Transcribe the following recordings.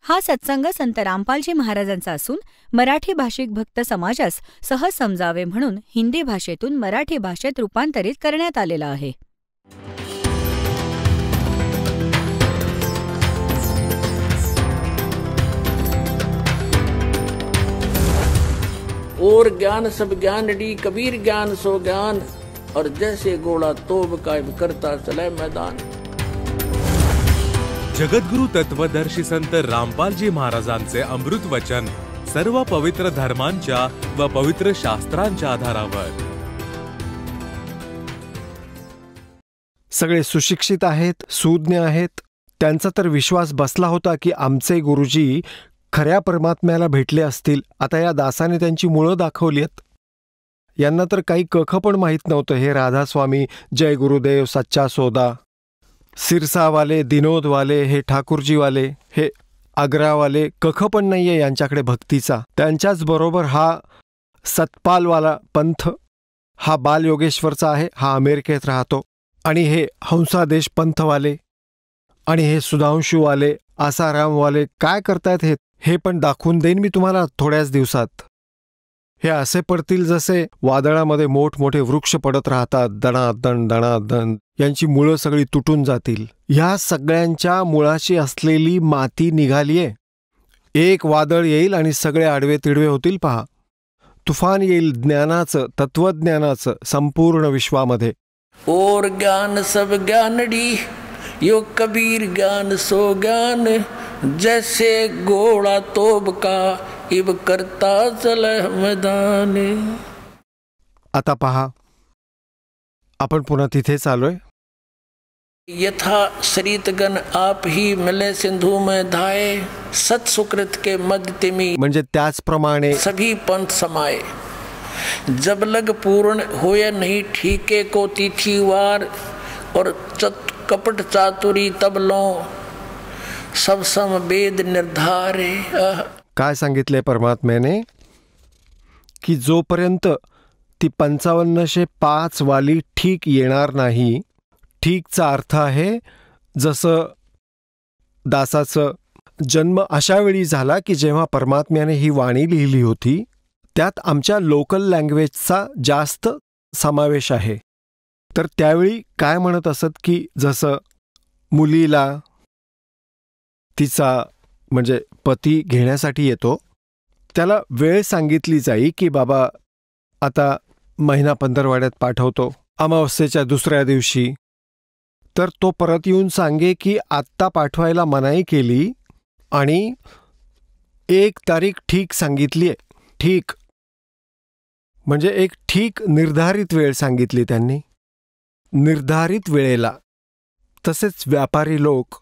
हा सत्संग संत रामपालजी महाराजांचा असून मराठी भाषिक भक्त समाजास सहज समजावे म्हणून हिंदी भाषेतून मराठी भाषेत रूपांतरित करण्यात आलेला आहे. और ज्ञान सब ज्ञान डी कबीर ज्ञान सो ज्ञान और जैसे घोड़ा तोब कायम करता चले मैदान. जगद्गुरु तत्वदर्शी संत रामपालजी महाराजांचे अमृत वचन सर्व पवित्र धर्मांच्या व पवित्र शास्त्रांच्या आधारावर. सगळे सुशिक्षित आहेत, सुज्ञ आहेत. त्यांचा तर विश्वास बसला होता की आमचे गुरुजी खऱ्या परमात्म्याला भेटले असतील. आता या दासाने त्यांची मुळं दाखवली आहेत. यांना तर काही कख पण माहीत नव्हतं. हे राधास्वामी, जय गुरुदेव, सच्चा सौदा, सिरसावाले, दिनोदवाले, हे ठाकूरजीवाले, हे आग्रावाले, कख पण नाहीये यांच्याकडे भक्तीचा. त्यांच्याच बरोबर हा सतपालवाला पंथ, हा बालयोगेश्वरचा आहे, हा अमेरिकेत राहतो. आणि हे हंसादेश पंथवाले आणि हे सुधांशूवाले, आसारामवाले काय करतायत हे पण दाखवून देईन मी तुम्हाला थोड्याच दिवसात. हे असे पडतील जसे वादळामध्ये मोठमोठे वृक्ष पडत राहतात, दणादण दणादण. यांची मुळं सगळी तुटून जातील. ह्या सगळ्यांच्या मुळाशी असलेली माती निघालीये. एक वादळ येईल आणि सगळे आडवे तिडवे होतील. पहा, तुफान येईल ज्ञानाचं, तत्वज्ञानाचं संपूर्ण विश्वामध्ये. और ज्ञान सब ज्ञानडी यो कबीर ज्ञान सो ज्ञान जैसे घोड़ा तोब का इब करता चले मैदान. आता पहा, आपण पुन्हा तिथेच आलोय. यथा शरीतगण आप ही मिले सिंधु में धाये सत सुकृत के मध्य तिमी. म्हणजे त्याचप्रमाणे सभी पंथ समाये जब लग पूर्ण होय नहीं ठीके को तिथिवार और कपट चातुरी तब लो सब सम वेद निर्धारे. काय सांगितले परमात्म्याने की जोपर्यंत ती 5505 वाली ठीक येणार नाही. ठीकचा अर्थ आहे जसं दासाचं जन्म अशा वेळी झाला की जेव्हा परमात्म्याने ही वाणी लिहिली होती, त्यात आमच्या लोकल लँग्वेजचा जास्त समावेश आहे. तर त्यावेळी काय म्हणत असत की जसं मुलीला तिचा म्हणजे पती घेण्यासाठी येतो, त्याला वेळ सांगितली जाई की बाबा आता महिना पंधरवाड्यात पाठवतो, अमावस्येच्या दुसऱ्या दिवशी. तर तो परत येऊन सांगे की आत्ता पाठवायला मनाई केली आणि 1 तारीख ठीक सांगितली आहे. ठीक म्हणजे एक ठीक निर्धारित वेळ सांगितली त्यांनी, निर्धारित वेळेला. तसेच व्यापारी लोक,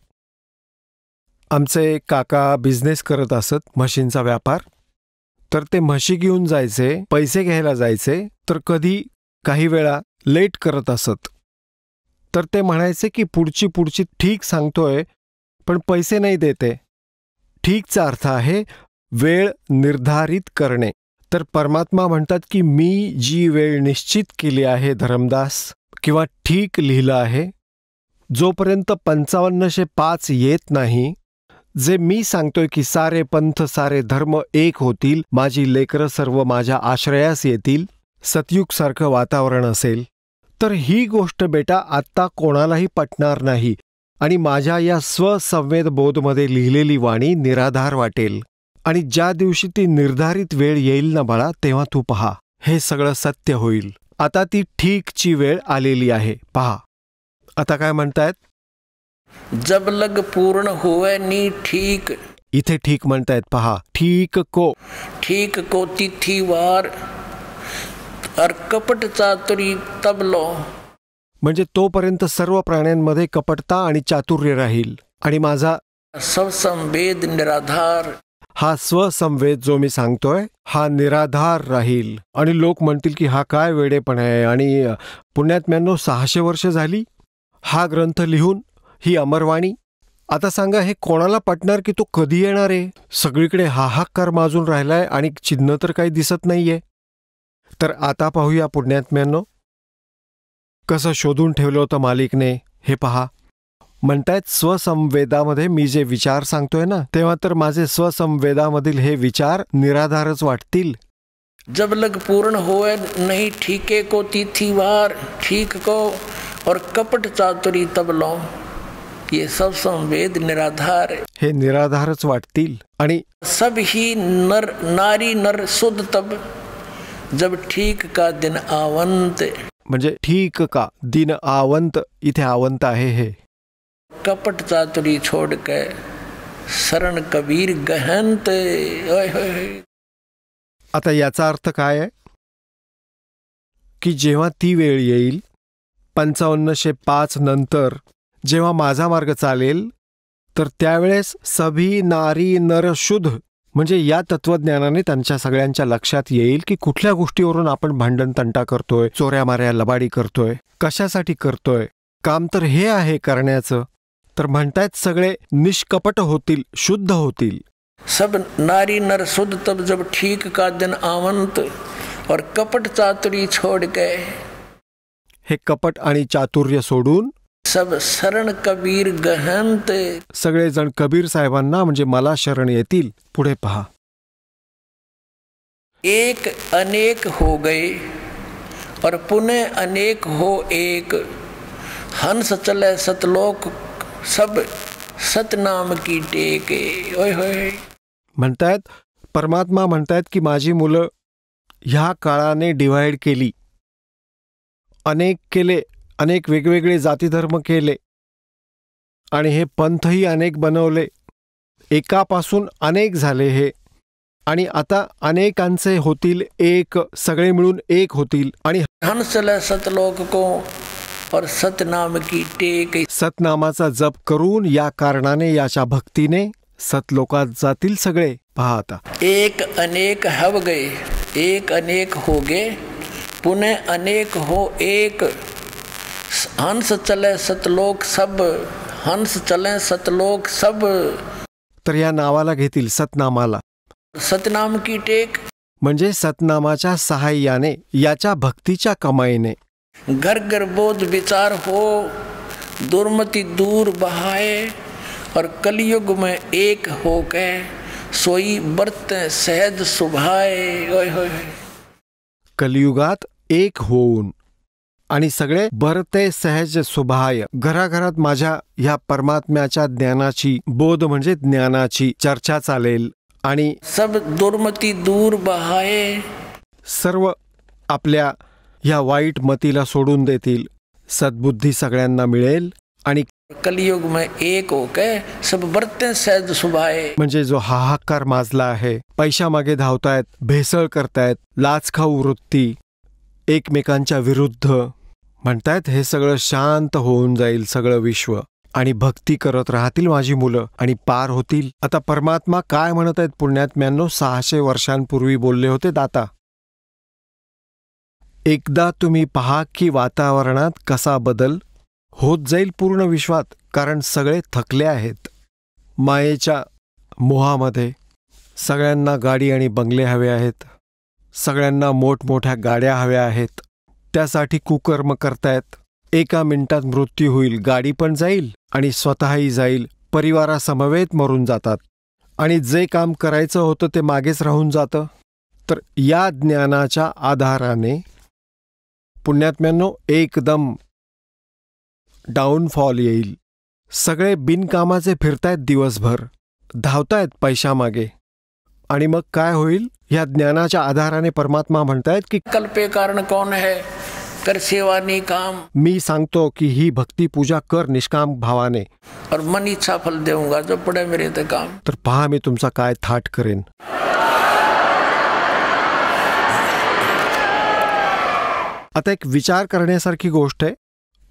आमचे काका बिझनेस करत असत, म्हशींचा व्यापार. तर ते म्हशी घेऊन जायचे, पैसे घ्यायला जायचे, तर कधी काही वेळा लेट करत असत. तर ते म्हणायचे की पुढची ठीक सांगतोय पण पैसे नाही देते. ठीकचा अर्थ आहे वेळ निर्धारित करणे. तर परमात्मा म्हणतात की मी जी वेळ निश्चित केली आहे धर्मदास, किंवा ठीक लिहिलं आहे, जोपर्यंत 5505 येत नाही, जे मी सांगतोय की सारे पंथ सारे धर्म एक होतील, माझी लेकरं सर्व माझ्या आश्रयास येतील, सतयुगसारखं वातावरण असेल, तर ही गोष्ट बेटा आत्ता कोणालाही पटणार नाही आणि माझ्या या स्वसंवेद बोधमध्ये लिहिलेली वाणी निराधार वाटेल. आणि ज्या दिवशी ती निर्धारित वेळ येईल ना बाळा, तेव्हा तू पहा हे सगळं सत्य होईल. आता ती ठीकची वेळ आलेली आहे. पहा आता काय म्हणतायत, जब लग पूर्ण होवे नी ठीक. इथे ठीक म्हणतायत. पहा, ठीक को तिथीवार और कपट चातुरी तब लो. म्हणजे तोपर्यंत सर्व प्राण्यांमध्ये कपटता आणि चातुर्य राहील. आणि माझा स्वसंवेद निराधार, हा स्वसंवेद जो मी सांगतोय हा निराधार राहील. आणि लोक म्हणतील की हा काय वेडेपण आहे. आणि पुण्यात्म्यांनो 600 वर्ष झाली हा ग्रंथ लिहून, ही अमरवाणी. आता सांगा हे कोणाला पटणार की तो कधी येणार आहे. सगळीकडे हाहाकार माजून राहिलाय आणि चिन्ह तर काही दिसत नाहीये. तर आता पाहूया पुण्यात्म्यांनो कसं शोधून ठेवलं होतं मालिकने. हे पहा, म्हणतायत स्वसंवेदामध्ये मी जे विचार सांगतोय ना, तेव्हा तर माझे स्वसंवेदामधील हे विचार निराधारच वाटतील. जब लग पूर्ण होए नहीं ठीके को तिथिवार ठीक को और कपट चातुरी तब लो, ये सब संवेद निराधार है. हे निराधारच वाटतील. आणि सब ही नर नारी नर शुद्ध तब जब ठीक का दिन आवंत. म्हणजे ठीक का दिन आवंत, इथे आवंत आहे हे. कपट चातुरी छोड़ के शरण कबीर गहनत. आता याचा अर्थ काय आहे की जेव्हा ती वेळ येईल 5505 नंतर जेव्हा माझा मार्ग चालेल, तर त्यावेळेस सभी नारी नर शुद्ध, म्हणजे या तत्वज्ञानाने त्यांच्या सगळ्यांच्या लक्षात येईल की कुठल्या गोष्टीवरून आपण भांडण तंटा करतोय, चोऱ्या माऱ्या लबाडी करतोय, कशासाठी करतोय, काम तर हे आहे करण्याचं. तर म्हणतायत सगळे निष्कपट होतील, शुद्ध होतील. सब नारी नर शुद्ध तब जब ठीक का दिन आवंत और कपट चातुरी छोड़ के. हे कपट आणि चातुर्य सोडून सब शरण कबीर गहनत. सगळेजण कबीर साहेबांना म्हणजे मला शरण येतील. पुढे पहा. एक अनेक हो गए और पुनः अनेक हो एक, हंस चले सतलोक सब सतनाम की टेके. ओय होय. म्हणतायत परमात्मा म्हणतायत की माझी मुलं ह्या काळाने डिव्हाइड केली, अनेक केले, अनेक वेगवेगळे जातीधर्म केले आणि हे पंथही अनेक बनवले. एकापासून अनेक झाले हे, आणि आता अनेकांचे होतील एक, सगळे मिळून एक होतील. आणि हंस चले सतलोक को और सतनाम की टेक. सतनामाचा जप करून या कारणाने, याच्या भक्तीने सतलोकात जातील सगळे. पहा आता. एक अनेक हव गए, एक अनेक हो गए, पुनः अनेक हो एक, हंस चले सतलोक सब, हंस चले सतलोक सब. तर या नावाला घेतील सतनामाला. सतनाम की टेक म्हणजे सतनामाच्या सहाय्याने, याच्या भक्तीच्या कमाईने. घर घर बोध विचार हो, दुर्मति दूर बहाए और कलयुग में एक हो के सोई बरत सहज सुभाए. ओय होय. कलियुगात एक होऊन आणि सगळे बरते सहज सुभाय. घराघरात माझ्या ह्या परमात्म्याच्या ज्ञानाची, बोध म्हणजे ज्ञानाची चर्चा चालेल. आणि सब दुर्मति दूर बहाए, सर्व आपल्या ह्या वाईट मतीला सोडून देतील, सद्बुद्धी सगळ्यांना मिळेल. आणि कलियुग में एक हो के सब बरते सहज सुभाए. म्हणजे जो हाहाकार माजला आहे, पैशामागे धावतायत, भेसळ करतायत, लाचखाऊ वृत्ती, एकमेकांच्या विरुद्ध, म्हणतायत हे सगळं शांत होऊन जाईल सगळं विश्व, आणि भक्ती करत राहतील माझी मुलं आणि पार होतील. आता परमात्मा काय म्हणत आहेत पुण्यात्म्यांनो, 600 वर्षांपूर्वी बोलले होते दाता. एकदा तुम्ही पहा की वातावरणात कसा बदल होत जाईल पूर्ण विश्वात, कारण सगळे थकले आहेत मायेच्या मोहामध्ये. सगळ्यांना गाडी आणि बंगले हवे आहेत, सगळ्यांना मोठमोठ्या गाड्या हव्या आहेत, त्यासाठी कुकर्म करतायत. एका मिनिटात मृत्यू होईल, गाडी पण जाईल आणि स्वतःही जाईल, परिवारासमवेत मरून जातात, आणि जे काम करायचं होतं ते मागेच राहून जातं. तर या ज्ञानाच्या आधाराने पुण्यात्म्यांनो एकदम डाऊनफॉल येईल. सगळे बिनकामाचे फिरतायत दिवसभर, धावतायत पैशामागे, आणि मग काय होईल? या ज्ञानाच्या आधाराने परमात्मा म्हणतायत की कल्पे कारण कौन है, कर सेवा निकाम. मी सांगतो की ही भक्ती पूजा कर निष्काम भावाने, और मन इच्छा फल देऊंगा जो पड़े मेरे ते काम. तर पहा मी तुमचा काय थाट करेन. आता एक विचार करण्यासारखी गोष्ट आहे.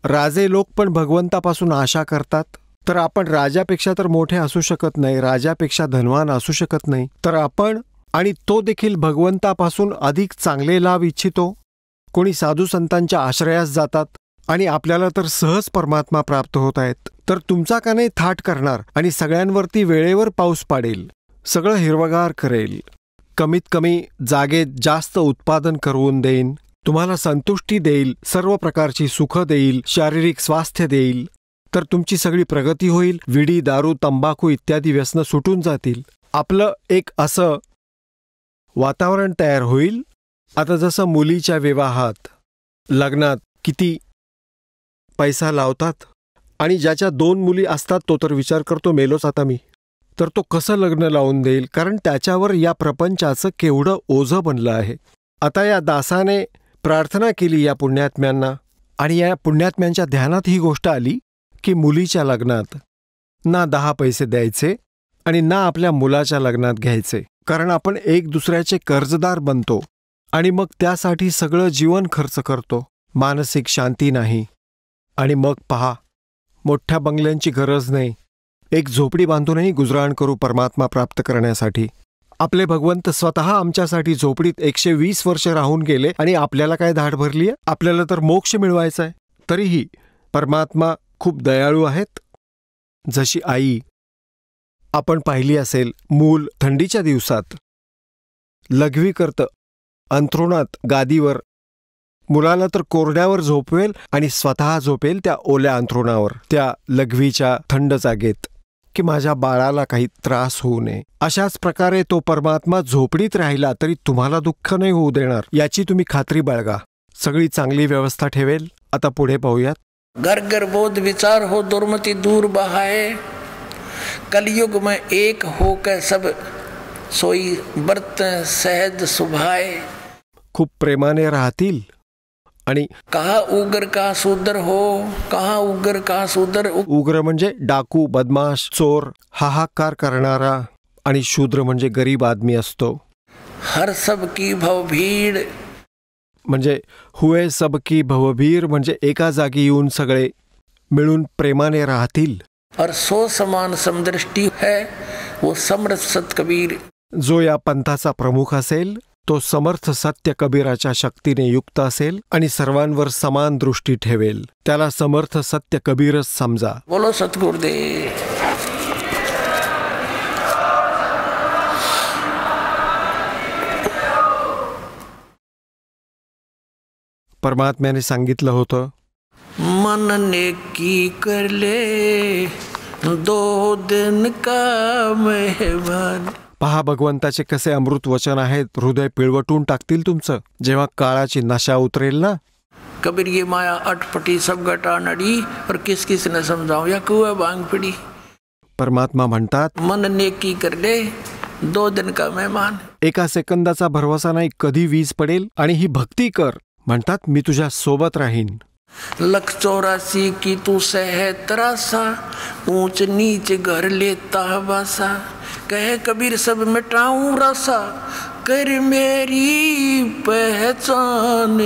राजे लोक पण भगवंतापासून आशा करतात, तर आपण राजापेक्षा तर मोठे असू शकत नाही, राजापेक्षा धनवान असू शकत नाही, तर आपण, आणि तो देखील भगवंतापासून अधिक चांगले लाभ इच्छितो. कोणी साधू संतांच्या आश्रयास जातात आणि आपल्याला तर सहज परमात्मा प्राप्त होत आहेत. तर तुमचा का नाही थाट करणार आणि सगळ्यांवरती वेळेवर पाऊस पाडेल, सगळं हिरवगार करेल, कमीत कमी जागेत जास्त उत्पादन करून देईन, तुम्हाला संतुष्टी देईल, सर्व प्रकारची सुख देईल, शारीरिक स्वास्थ्य देईल, तर तुमची सगळी प्रगती होईल. विडी, दारू, तंबाखू इत्यादी व्यसनं सुटून जातील. आपलं एक असं वातावरण तयार होईल. आता जसं मुलीच्या विवाहात, लग्नात किती पैसा लावतात आणि ज्याच्या 2 मुली असतात तो तर विचार करतो मेलोच आता मी, तर तो कसं लग्न लावून देईल, कारण त्याच्यावर या प्रपंचाचं केवढं ओझं बनलं आहे. आता या दासाने प्रार्थना केली या पुण्यात्म्यांना आणि या पुण्यात्म्यांच्या ध्यानात ही गोष्ट आली की मुलीच्या लग्नात ना 10 पैसे द्यायचे आणि ना आपल्या मुलाच्या लग्नात घ्यायचे, कारण आपण एक दुसऱ्याचे कर्जदार बनतो आणि मग त्यासाठी सगळं जीवन खर्च करतो. मानसिक शांती नाही. आणि मग पहा, मोठ्या बंगल्यांची गरज नाही, एक झोपडी बांधूनही गुजराण करू परमात्मा प्राप्त करण्यासाठी. आपले भगवंत स्वतः आमच्यासाठी झोपडीत 120 वर्ष राहून गेले आणि आपल्याला काय धाड भरली आहे? आपल्याला तर मोक्ष मिळवायचा आहे. तरीही परमात्मा खूप दयाळू आहेत. जशी आई आपण पाहिली असेल, मूल थंडीच्या दिवसात लघवी करतं, अंथरुणात गादीवर, मुलाला तर कोरड्यावर झोपवेल आणि स्वतः झोपेल त्या ओल्या अंथरुणावर, त्या लघवीच्या थंड जागेत, की माझ्या बाळाला काही त्रास होऊ नये. अशाच प्रकारे तो परमात्मा झोपडीत राहिला तरी तुम्हाला दुःख नाही होऊ देणार, याची तुम्ही खात्री बाळगा. सगळी चांगली व्यवस्था ठेवेल. आता पुढे पाहूयात. घर घर बोध विचार हो, दुर्मति दूर बहाए, कलयुग में एक होकर सब सोई बर्त सहज सुभाए. खूप प्रेमाने राहतील आणि कहा उग्र का सुदर हो, कहा उग्र का सुदर. उग्र म्हणजे डाकू, बदमाश, चोर, हाहाकार करणारा, आणि शूद्र म्हणजे गरीब आदमी असतो. हर सब की भव भीड़ म्हणजे हुए सब की भवभीर म्हणजे एका जागी येऊन सगळे मिळून प्रेमाने राहतील. और सो समान समदृष्टी है वो समर्थ सत कबीर. जो या पंथाचा प्रमुख असेल तो समर्थ सत्य कबीराच्या शक्तीने युक्त असेल आणि सर्वांवर समान दृष्टी ठेवेल, त्याला समर्थ सत्य कबीरच समजा. बोलो सतगुरुदेव. परमात्म्याने सांगितलं होतं, मन ने की कर ले 2 दिन का मेहमान. पहा भगवंताचे कसे अमृत वचन आहेत. हृदय पिळवटून टाकतील तुमचं. जेव्हा काळाची नशा उतरेल ना. कबीर ये माया अटपटी सब गटा नडी और किस किस ने समझाऊं या कुआ बांग पड़ी. परमात्मा म्हणतात, मन ने की कर ले 2 दिन का मेहमान. एका सेकंदाचा भरवसा नाही, कधी वीज पडेल. आणि ही भक्ती कर. म्हणतात, मी तुझ्या सोबत राहीन. 184 की तू सह तरासा, ऊंच नीच घर लेता बासा. कहे कबीर सब मिटाऊं रासा, कर मेरी पहचान.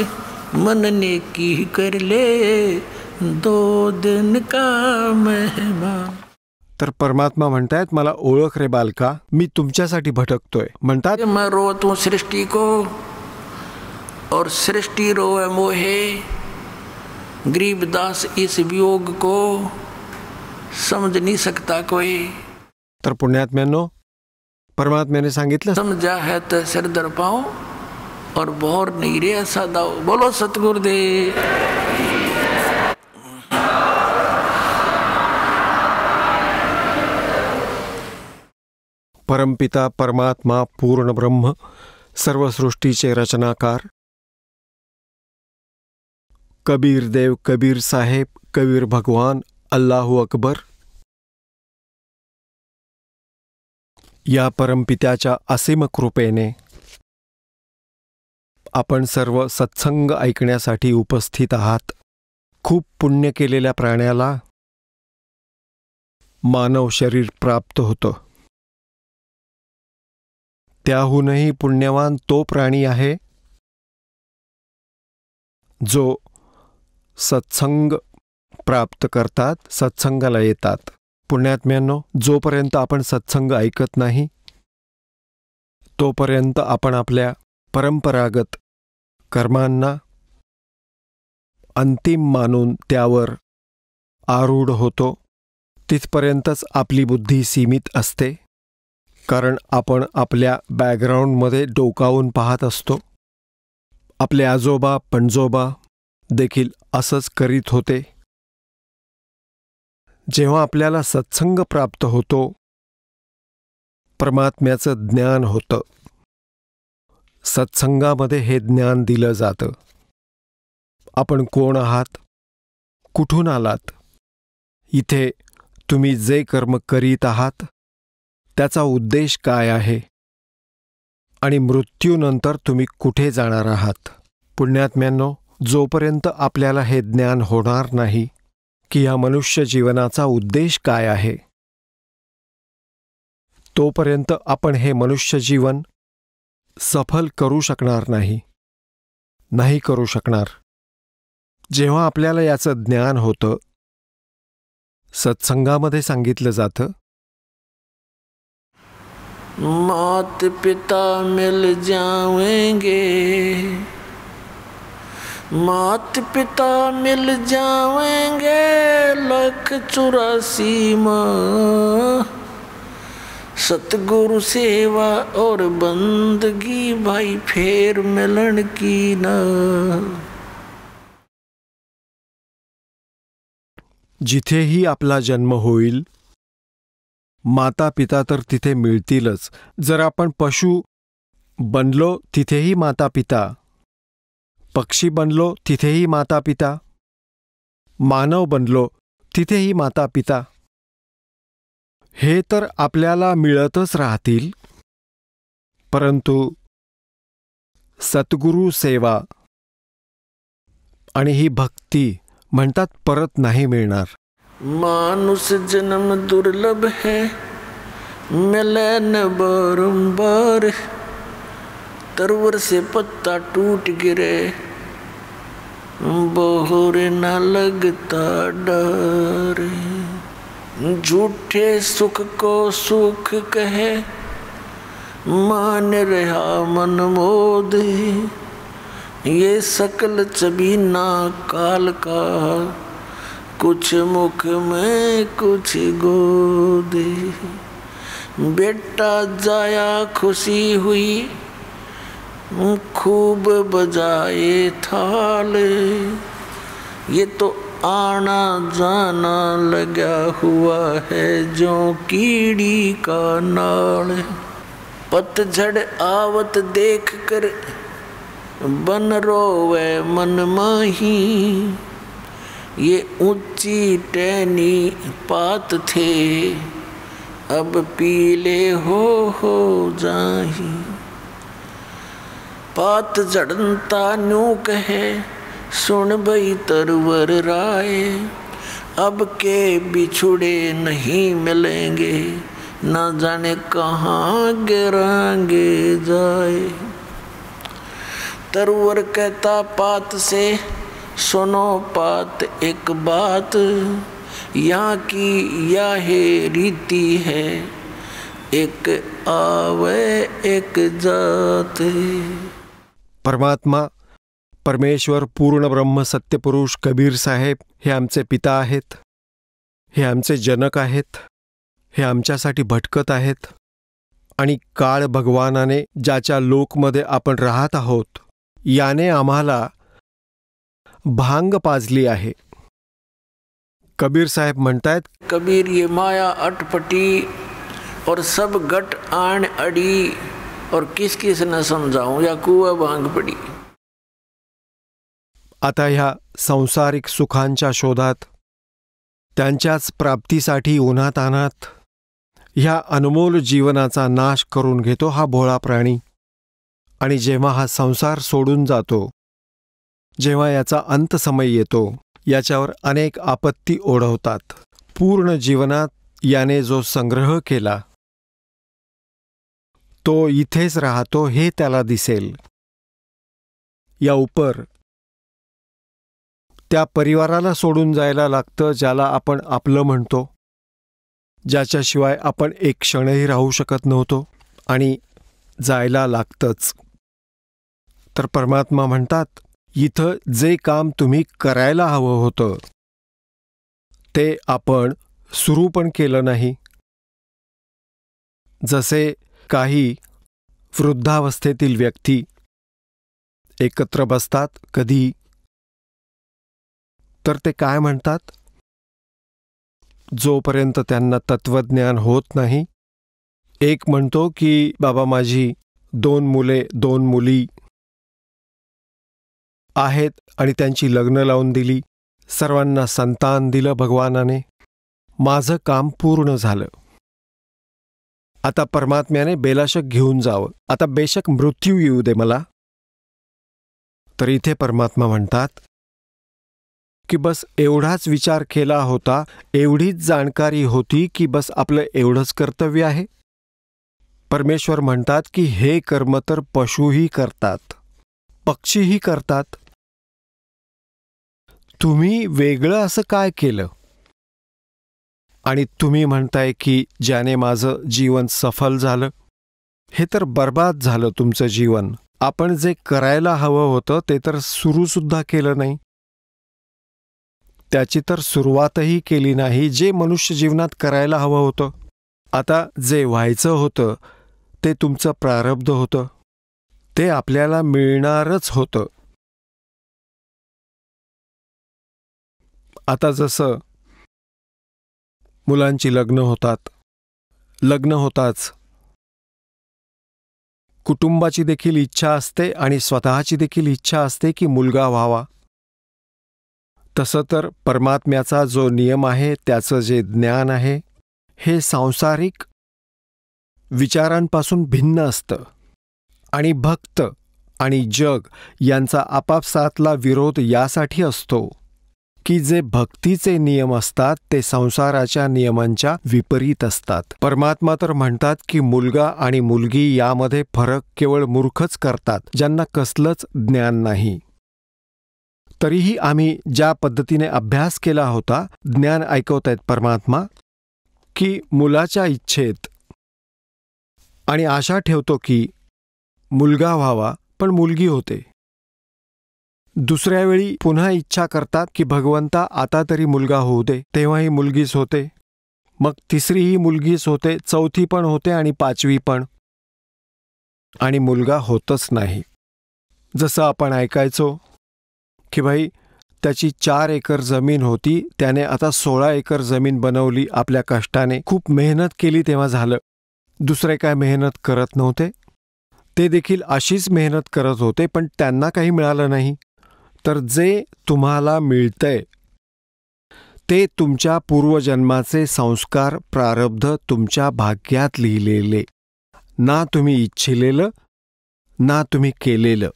मन ने की कर ले 2 दिन का मेहमान. तर परमात्मा म्हणतायत, मला ओळख रे बालका, मी तुमच्यासाठी भटकतोय. म्हणतात, मैं रोत हूं सृष्टि को और सृष्टि रोए मोहे. गरीबदास इस वियोग को समझ नहीं सकता कोई. तर पुण्यात्म्यांनो, परमात्म्याने सांगितलं, समझा है तो सिर दर पाओ और बोर नहीं रे ऐसा दाओ. बोलो सतगुरुदेव. परमपिता परमात्मा पूर्ण ब्रह्म सर्व सृष्टीचे रचनाकार कबीर देव, कबीर साहेब, कबीर भगवान, अल्लाहू अकबर, या परमपित्याच्या असीम कृपेने आपण सर्व सत्संग ऐकण्यासाठी उपस्थित आहात. खूप पुण्य केलेल्या प्राण्याला मानव शरीर प्राप्त होतं. त्याहूनही पुण्यवान तो प्राणी आहे जो सत्संग प्राप्त करतात, सत्संगाला येतात. पुण्यात्म्यांनो, जोपर्यंत आपण सत्संग ऐकत नाही तोपर्यंत आपण आपल्या परंपरागत कर्मांना अंतिम मानून त्यावर आरूढ होतो. तिथपर्यंतच आपली बुद्धी सीमित असते, कारण आपण आपल्या बॅकग्राऊंडमध्ये डोकावून पाहत असतो. आपले आजोबा पणजोबा देखील असंच करीत होते. जेव्हा आपल्याला सत्संग प्राप्त होतो, परमात्म्याचं ज्ञान होतं. सत्संगामध्ये हे ज्ञान दिलं जातं. आपण कोण आहात, कुठून आलात, इथे तुम्ही जे कर्म करीत आहात त्याचा उद्देश काय आहे आणि मृत्यूनंतर तुम्ही कुठे जाणार आहात. पुण्यात्म्यांनो, जोपर्यंत आपल्याला हे ज्ञान होणार नाही की या मनुष्य जीवनाचा उद्देश काय आहे, तोपर्यंत आपण हे मनुष्य जीवन सफल करू शकणार नाही करू शकणार. जेव्हा आपल्याला याचं ज्ञान होतं, सत्संगामध्ये सांगितलं जातं, मात पिता मिल जाएंगे, मात पिता मिल जाएंगे, 184 माँ सतगुरु सेवा और बंदगी, भाई फेर मिलन की ना. जिथेही आपला जन्म होईल, माता पिता तर तिथे मिळतीलच. जर आपण पशु बनलो तिथेही माता पिता, पक्षी बनलो तिथेही माता पिता, मानव बनलो तिथेही माता पिता. हे तर आपल्याला मिळतच राहतील, परंतु सद्गुरु सेवा आणि ही भक्ती म्हणतात परत नाही मिळणार. मानुष जन्म दुर्लभ है, मिले न बारंबार, तरवर से पत्ता टूट गिरे, बोहर न लगता डर. झूठे सुख को सुख कहे, मान रहा मन मोद, ये सकल चबीना काल का, कुछ मुख में कुछ गोद. बेटा जाया खुशी हुई, खूब बजाए थाल, ये तो आना जाना लगा हुआ है जो कीड़ी का नाल. पतझड़ आवत देख कर बन रोवे मन माही, ये ऊंची टहनी पात थे, अब पीले हो जाही. पात झड़ता न्यू कहे, सुन भई तरवर राय, अब के बिछुड़े नहीं मिलेंगे, न जाने कहाँ गिरांगे जाए. तरवर कहता पात से, सुनो पात एक बात, यहाँ की यह रीति है, एक आवे एक जात. परमात्मा, परमेश्वर, पूर्ण ब्रह्म सत्यपुरुष कबीर साहेब हे आमचे पिता आहेत, हे आमचे जनक आहेत, हे आमच्यासाठी भटकत आहेत. आणि काळ भगवानाने ज्याच्या लोकमध्ये आपण राहत आहोत, याने आम्हाला भांग पाजली आहे. कबीर साहेब म्हणतायत, कबीर ये माया अटपटी और सब गट आण अड़ी, और किस किस न समझाऊं, या कुआ भांग पड़ी. आता ह्या सांसारिक सुखांच्या शोधात, त्यांच्याच प्राप्तीसाठी उन्हातान्हात ह्या अनमोल जीवनाचा नाश करून घेतो हा भोळा प्राणी. आणि जेव्हा हा संसार सोडून जातो, जेव्हा याचा अंत समय येतो, याच्यावर अनेक आपत्ती ओढवतात. पूर्ण जीवनात याने जो संग्रह केला तो इथेच राहतो हे त्याला दिसेल. या उपर त्या परिवाराला सोडून जायला लागतं ज्याला आपण आपलं म्हणतो, ज्याच्याशिवाय आपण एक क्षणही राहू शकत नव्हतो, आणि जायला लागतंच. तर परमात्मा म्हणतात, इथं जे काम तुम्ही करायला हवं होतं ते आपण सुरू पण केलं नाही. जसे काही वृद्धावस्थेतील व्यक्ती एकत्र बसतात कधी, तर ते काय म्हणतात, जोपर्यंत त्यांना तत्वज्ञान होत नाही. एक म्हणतो की बाबा माझी 2 मुले 2 मुली आहेत आणि त्यांची लग्न लावून दिली, सर्वांना संतान दिलं भगवानाने, माझं काम पूर्ण झालं. आता परमात्म्याने बेलाशक घेऊन जावं. आता बेशक मृत्यू येऊ दे मला. तर इथे परमात्मा म्हणतात की बस एवढाच विचार केला होता, एवढीच जाणकारी होती की बस आपलं एवढंच कर्तव्य आहे. परमेश्वर म्हणतात की हे कर्म तर पशुही करतात, पक्षीही करतात. तुम्ही वेगळं असं काय केलं? आणि तुम्ही म्हणताय की ज्याने माझं जीवन सफल झालं, हे तर बर्बाद झालं तुमचं जीवन. आपण जे करायला हवं होतं ते तर सुरूसुद्धा केलं नाही, त्याची तर सुरुवातही केली नाही, जे मनुष्य जीवनात करायला हवं होतं. आता जे व्हायचं होतं ते तुमचं प्रारब्ध होतं, ते आपल्याला मिळणारच होतं. आता जसं मुलांची लग्न होतात, लग्न होताच कुटुंबाची देखील इच्छा असते आणि स्वतःची देखील इच्छा असते की मुलगा व्हावा. तसं तर परमात्म्याचा जो नियम आहे, त्याचं जे ज्ञान आहे, हे सांसारिक विचारांपासून भिन्न असतं. आणि भक्त आणि जग यांचा आपापसातला विरोध यासाठी असतो की जे भक्तीचे नियम असतात ते संसाराच्या नियमांच्या विपरीत असतात. परमात्मा तर म्हणतात की मुलगा आणि मुलगी यामध्ये फरक केवळ मूर्खच करतात, ज्यांना कसलंच ज्ञान नाही. तरीही आम्ही ज्या पद्धतीने अभ्यास केला होता, ज्ञान ऐकवतायत परमात्मा की मुलाच्या इच्छेत आणि आशा ठेवतो की मुलगा व्हावा, पण मुलगी होते. दुसऱ्या वेळी पुन्हा इच्छा करतात की भगवंता आता तरी मुलगा होऊ दे, तेव्हाही मुलगीच होते. मग तिसरीही मुलगीच होते, चौथी पण होते आणि पाचवी पण, आणि मुलगा होतच नाही. जसं आपण ऐकायचो की भाई त्याची 4 एकर जमीन होती, त्याने आता 16 एकर जमीन बनवली आपल्या कष्टाने. खूप मेहनत केली तेव्हा झालं. दुसरे काय मेहनत करत नव्हते, ते देखील अशीच मेहनत करत होते, पण त्यांना काही मिळालं नाही. तर जे तुम्हाला मिळतंय ते तुमच्या पूर्वजन्माचे संस्कार, प्रारब्ध तुमच्या भाग्यात लिहिलेले, ना तुम्ही इच्छिलेलं ना तुम्ही केलेलं.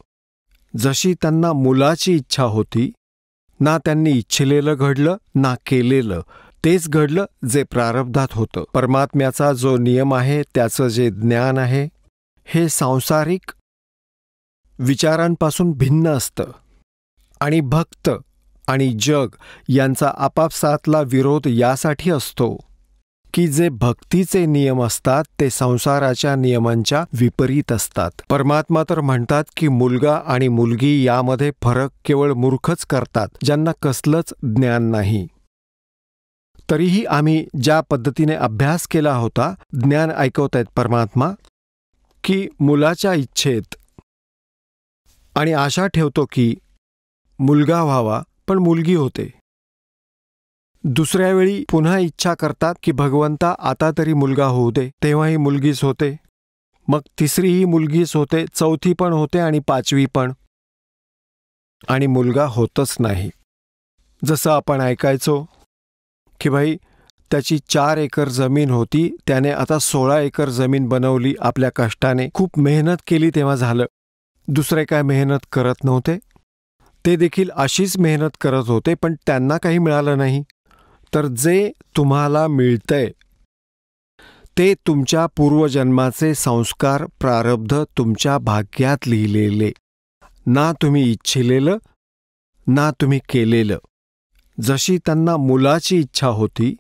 जशी त्यांना मुलाची इच्छा होती, ना त्यांनी इच्छिलेलं घडलं ना केलेलं, तेच घडलं जे प्रारब्धात होतं. परमात्म्याचा जो नियम आहे, त्याचं जे ज्ञान आहे, हे सांसारिक विचारांपासून भिन्न असतं. आणि भक्त आणि जग यांचा आपापसातला विरोध यासाठी असतो की जे भक्तीचे नियम असतात ते संसाराच्या नियमांच्या विपरीत असतात. परमात्मा तर म्हणतात की मुलगा आणि मुलगी यामध्ये फरक केवळ मूर्खच करतात, ज्यांना कसलंच ज्ञान नाही. तरीही आम्ही ज्या पद्धतीने अभ्यास केला होता, ज्ञान ऐकवतायत परमात्मा की मुलाच्या इच्छेत आणि आशा ठेवतो की मुलगा व्हावा, पण मुलगी होते. दुसऱ्या वेळी पुन्हा इच्छा करतात की भगवंता आता तरी मुलगा होऊ दे, तेव्हाही मुलगीच होते. मग तिसरीही मुलगीच होते, चौथी पण होते आणि पाचवी पण, आणि मुलगा होतच नाही. जसं आपण ऐकायचो की भाई त्याची 4 एकर जमीन होती, त्याने आता 16 एकर जमीन बनवली आपल्या कष्टाने. खूप मेहनत केली तेव्हा झालं. दुसरे काय मेहनत करत नव्हते, ते देखील अशीच मेहनत करत होते, पण त्यांना काही मिळालं नाही. तर जे तुम्हाला मिळतंय ते तुमच्या पूर्वजन्माचे संस्कार, प्रारब्ध तुमच्या भाग्यात लिहिलेले, ना तुम्ही इच्छिलेलं ना तुम्ही केलेलं. जशी त्यांना मुलाची इच्छा होती,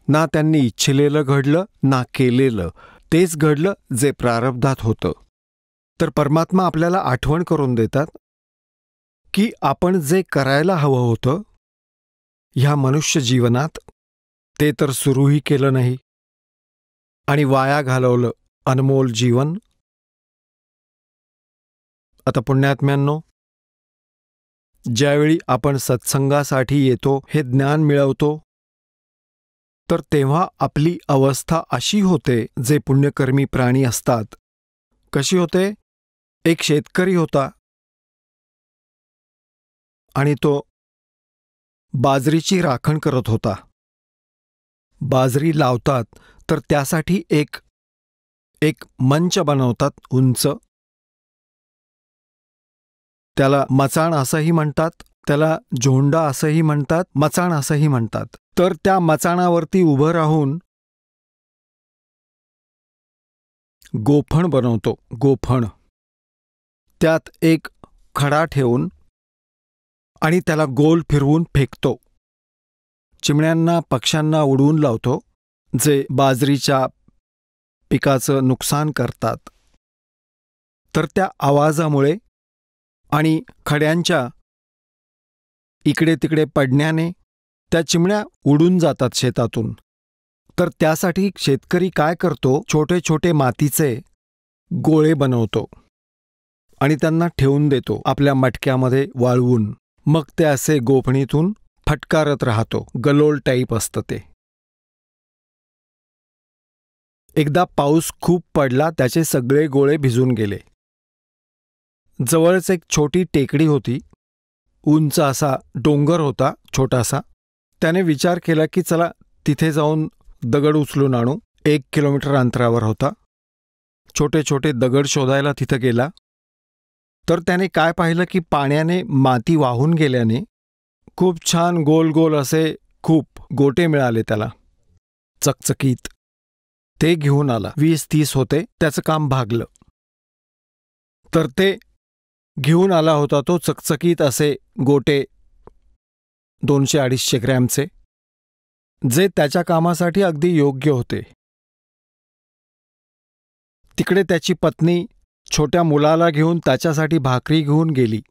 ना त्यांनी इच्छिलेलं घडलं ना केलेलं, तेच घडलं जे प्रारब्धात होतं. तर परमात्मा आपल्याला आठवण करून देतात की आपण जे करायला हवं होतं ह्या मनुष्य जीवनात, ते तर सुरूही केलं नाही आणि वाया घालवलं अनमोल जीवन. आता पुण्यात्म्यांनो, ज्यावेळी आपण सत्संगासाठी येतो, हे ज्ञान मिळवतो, तर तेव्हा आपली अवस्था अशी होते, जे पुण्यकर्मी प्राणी असतात. कशी होते? एक शेतकरी होता आणि तो बाजरीची राखण करत होता. बाजरी लावतात तर त्यासाठी एक मंच बनवतात उंच. त्याला मचाण असंही म्हणतात, त्याला झोंडा असंही म्हणतात, मचाण असंही म्हणतात. तर त्या मचाणावरती उभं राहून गोफण बनवतो. गोफण त्यात एक खडा ठेवून आणि त्याला गोल फिरवून फेकतो. चिमण्यांना, पक्ष्यांना उडवून लावतो, जे बाजरीच्या पिकाचं नुकसान करतात. तर त्या आवाजामुळे आणि खड्यांच्या इकडे तिकडे पडण्याने त्या चिमण्या उडून जातात शेतातून. तर त्यासाठी शेतकरी काय करतो, छोटे छोटे मातीचे गोळे बनवतो आणि त्यांना ठेवून देतो आपल्या मटक्यामध्ये वाळवून. मग ते असे गोफणीतून फटकारत राहतो. गलोल टाईप असतं ते. एकदा पाऊस खूप पडला, त्याचे सगळे गोळे भिजून गेले. जवळच एक छोटी टेकडी होती. उंच असा डोंगर होता छोटासा. त्याने विचार केला की चला तिथे जाऊन दगड उचलून आणू. 1 किलोमीटर अंतरावर होता. छोटे छोटे दगड शोधायला तिथं गेला. तर त्याने काय पाहिलं की पाण्याने माती वाहून गेल्याने खूप छान गोल गोल असे खूप गोटे मिळाले त्याला, चकचकीत. ते घेऊन आला. 20-30 होते. त्याचं काम भागलं. तर ते घेऊन आला होता तो चकचकीत असे गोटे 200-250 ग्रॅमचे, जे त्याच्या कामासाठी अगदी योग्य होते. तिकडे त्याची पत्नी छोट्या मुलाला घेऊन त्याच्यासाठी भाकरी घेऊन गेली.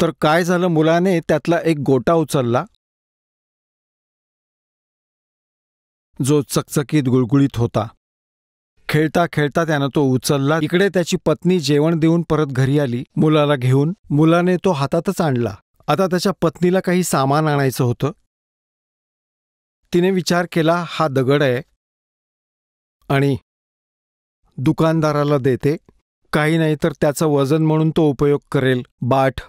तर काय झालं, मुलाने त्यातला एक गोटा उचलला जो चकचकीत गुळगुळीत होता. खेळता खेळता त्यानं तो उचलला. इकडे त्याची पत्नी जेवण देऊन परत घरी आली मुलाला घेऊन. मुलाने तो हातातच आणला. आता त्याच्या पत्नीला काही सामान आणायचं होतं. तिने विचार केला, हा दगड आहे आणि दुकानदाराला देते, काही नाही तर त्याचं वजन म्हणून तो उपयोग करेल. बाट.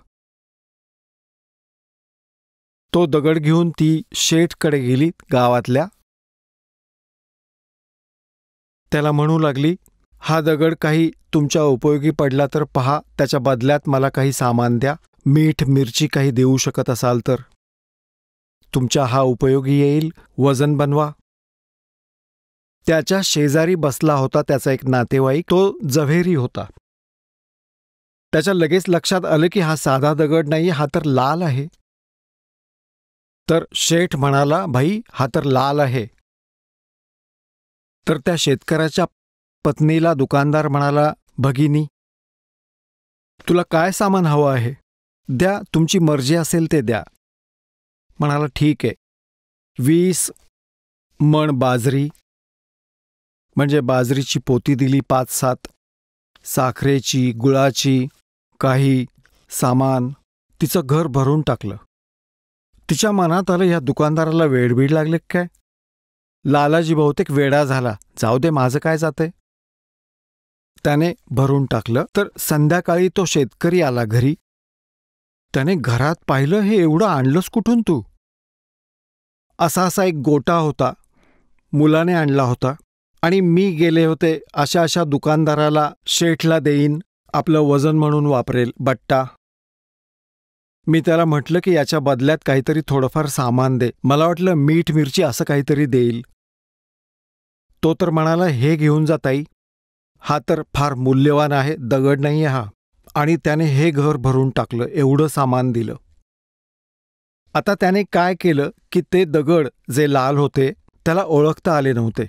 तो दगड घेऊन ती शेठकडे गेली गावातल्या. त्याला म्हणू लागली, हा दगड काही तुमच्या उपयोगी पडला तर पहा, त्याच्या बदल्यात मला काही सामान द्या. मीठ मिरची काही देऊ शकत असाल तर तुमच्या हा उपयोगी येईल. वजन बनवा. त्याच्या शेजारी बसला होता त्याचा एक नातेवाईक. तो जव्हेरी होता. त्याच्या लगेच लक्षात आलं की हा साधा दगड नाही, हा तर लाल आहे. तर शेठ म्हणाला, भाई हा तर लाल आहे. तर त्या शेतकऱ्याच्या पत्नीला दुकानदार म्हणाला, भगिनी तुला काय सामान हवं आहे, द्या, तुमची मर्जी असेल ते द्या. म्हणाला ठीक आहे. 20 मण बाजरी म्हणजे बाजरीची पोती दिली 5-7, साखरेची, गुळाची, काही सामान. तिचं घर भरून टाकलं. तिच्या मनात आलं, या दुकानदाराला वेडबीड लागले काय, लालाजी बहुतेक वेडा झाला, जाऊ दे माझं काय जातंय. त्याने भरून टाकलं. तर संध्याकाळी तो शेतकरी आला घरी. त्याने घरात पाहिलं, हे एवढं आणलंस कुठून तू. असा एक गोटा होता, मुलाने आणला होता आणि मी गेले होते अशा दुकानदाराला, शेठला देईन, आपलं वजन म्हणून वापरेल बट्टा. मी त्याला म्हटलं की याच्या बदल्यात काहीतरी थोडंफार सामान दे, मला वाटलं मीठ मिरची असं काहीतरी देईल. तो तर म्हणाला, हे घेऊन जा ताई, हा तर फार मूल्यवान आहे, दगड नाही हा. आणि त्याने हे घर भरून टाकलं, एवढं सामान दिलं. आता त्याने काय केलं की ते दगड जे लाल होते त्याला ओळखता आले नव्हते.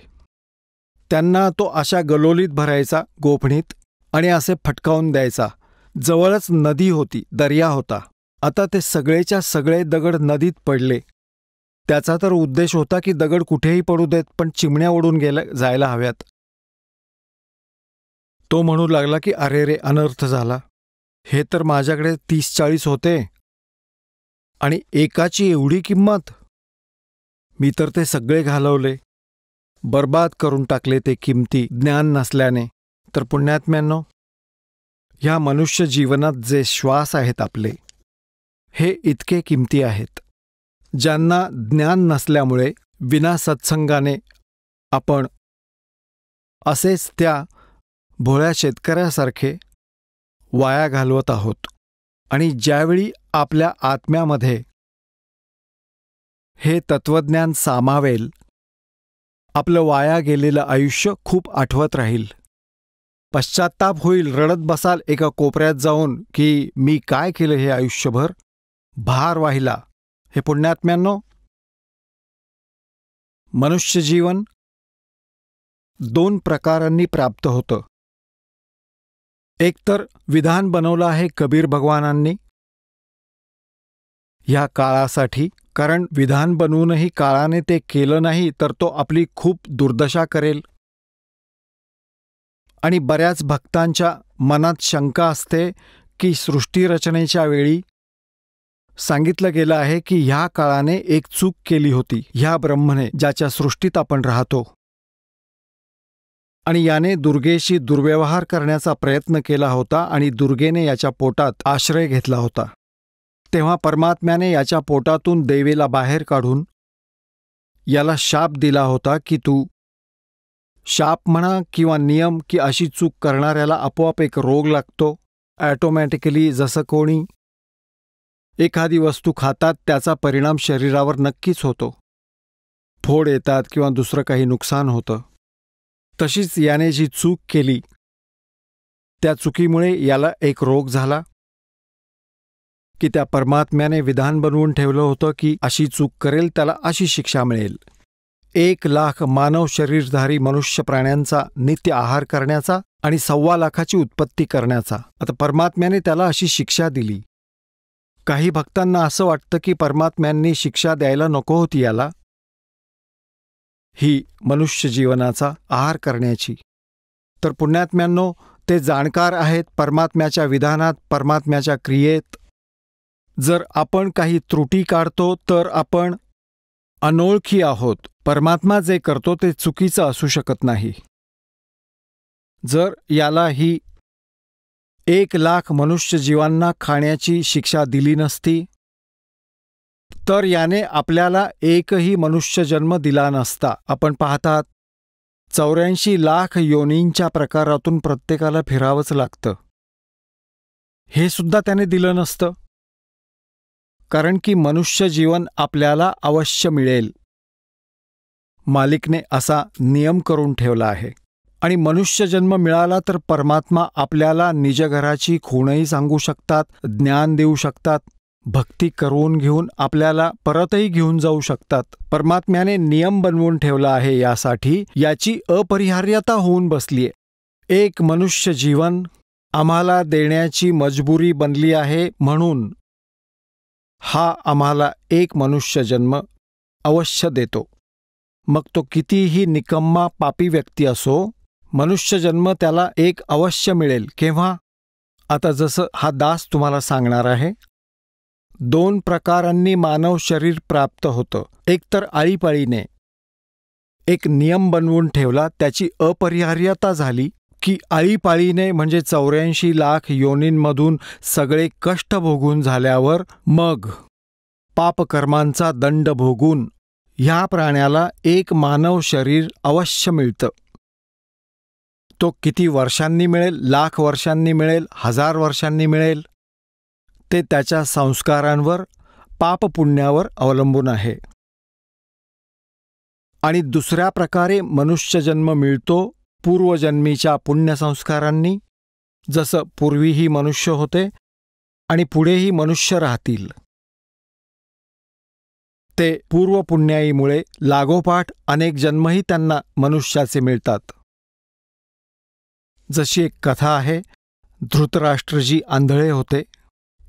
त्यांना तो अशा गलोलीत भरायचा गोफणीत आणि असे फटकावून द्यायचा. जवळच नदी होती, दर्या होता. आता ते सगळेच्या सगळे दगड नदीत पडले. त्याचा तर उद्देश होता की दगड कुठेही पडू देत, पण चिमण्या उडून जायला हव्यात. तो म्हणू लागला की अरे रे, अनर्थ झाला. हे तर माझ्याकडे 30-40 होते, आणि एकाची एवढी किंमत? मी तर ते सगळे घालवले, बर्बाद करून टाकले ते किमती ज्ञान नसल्याने. तर पुण्यात्म्यांनो, ह्या मनुष्य जीवनात जे श्वास आहेत आपले, हे इतके किमती आहेत, ज्यांना ज्ञान नसल्यामुळे विना सत्संगाने आपण असेच त्या भोळ्या शेतकऱ्यासारखे वाया घालवत आहोत. आणि ज्यावेळी आपल्या आत्म्यामध्ये हे तत्वज्ञान सामावेल, आपलं वाया गेलेलं आयुष्य खूप आठवत राहील. पश्चात्ताप होईल, रडत बसाल एका कोपऱ्यात जाऊन की मी काय केलं हे आयुष्यभर, भार वाहिला. हे पुण्यात्म्यांनो, मनुष्य जीवन 2 प्रकारांनी प्राप्त होतं. एक तर विधान बनवलं आहे कबीर भगवानांनी ह्या काळासाठी, कारण विधान बनवूनही काळाने ते केलं नाही तर तो आपली खूप दुर्दशा करेल. आणि बऱ्याच भक्तांच्या मनात शंका असते की सृष्टीरचनेच्या वेळी सांगितलं गेलं आहे की ह्या काळाने एक चूक केली होती ह्या ब्रह्मने, ज्याच्या सृष्टीत आपण राहतो, आणि याने दुर्गेशी दुर्व्यवहार करण्याचा प्रयत्न केला होता आणि दुर्गेने याच्या पोटात आश्रय घेतला होता. तेव्हा परमात्म्याने याच्या पोटातून देवीला बाहेर काढून याला शाप दिला होता की तू, शाप म्हणा किंवा नियम, की अशी चूक करणाऱ्याला आपोआप एक रोग लागतो ॲटोमॅटिकली. जसं कोणी एखादी वस्तू खातात त्याचा परिणाम शरीरावर नक्कीच होतो, फोड येतात किंवा दुसरं काही नुकसान होतं. तशीच याने जी चूक केली त्या चुकीमुळे याला एक रोग झाला की त्या परमात्म्याने विधान बनवून ठेवलं होतं की अशी चूक करेल त्याला अशी शिक्षा मिळेल. 1,00,000 मानव शरीरधारी मनुष्य प्राण्यांचा नित्य आहार करण्याचा आणि 1,25,000ची उत्पत्ती करण्याचा. आता परमात्म्याने त्याला अशी शिक्षा दिली. काही भक्तांना असं वाटतं की परमात्म्यांनी शिक्षा द्यायला नको होती याला, ही मनुष्य जीवनाचा आहार करण्याची. तर पुण्यात्म्यांनो, ते जाणकार आहेत परमात्म्याच्या विधानात, परमात्म्याच्या क्रियेत. जर आपण काही त्रुटी काढतो तर आपण अनोळखी आहोत. परमात्मा जे करतो ते चुकीचं असू शकत नाही. जर याला ही 1,00,000 मनुष्य जीवांना खाण्याची शिक्षा दिली नसती तर याने आपल्याला एकही मनुष्य जन्म दिला नसता. आपण पाहतात 84,00,000 योनींच्या प्रकारातून प्रत्येकाला फिरावंच लागतं. हे सुद्धा त्याने दिलं नसतं, कारण की मनुष्य जीवन आपल्याला अवश्य मिळेल. मालिकने असा नियम करून ठेवला आहे. आणि मनुष्य जन्म मिळाला तर परमात्मा आपल्याला निजघराची खूणही सांगू शकतात, ज्ञान देऊ शकतात, भक्ती करून घेऊन आपल्याला परतही घेऊन जाऊ शकतात. परमात्म्याने नियम बनवून ठेवला आहे यासाठी, याची अपरिहार्यता होऊन बसलीये. एक मनुष्य जीवन आम्हाला देण्याची मजबुरी बनली आहे, म्हणून हा आम्हाला एक मनुष्य जन्म अवश्य देतो. मग तो कितीही निकम्मा पापी व्यक्ती असो, मनुष्य जन्म त्याला एक अवश्य मिळेल. केव्हा? आता जसं हा दास तुम्हाला सांगणार आहे, 2 प्रकारांनी मानव शरीर प्राप्त होतं. एक तर आळीपाळीने एक नियम बनवून ठेवला, त्याची अपरिहार्यता झाली की आळीपाळीने म्हणजे 84,00,000 योनींमधून सगळे कष्ट भोगून झाल्यावर मग पापकर्मांचा दंड भोगून ह्या प्राण्याला एक मानव शरीर अवश्य मिळतं. तो किती वर्षांनी मिळेल, 1,00,000 वर्षांनी मिळेल, 1,000 वर्षांनी मिळेल, ते त्याच्या संस्कारांवर, पापपुण्यावर अवलंबून आहे. आणि दुसऱ्या प्रकारे मनुष्यजन्म मिळतो पूर्वजन्मीच्या पुण्यसंस्कारांनी. जसं पूर्वीही मनुष्य होते आणि पुढेही मनुष्य राहतील, ते पूर्वपुण्याईमुळे लागोपाठ अनेक जन्मही त्यांना मनुष्याचे मिळतात. जशी एक कथा आहे, धृतराष्ट्रजी आंधळे होते.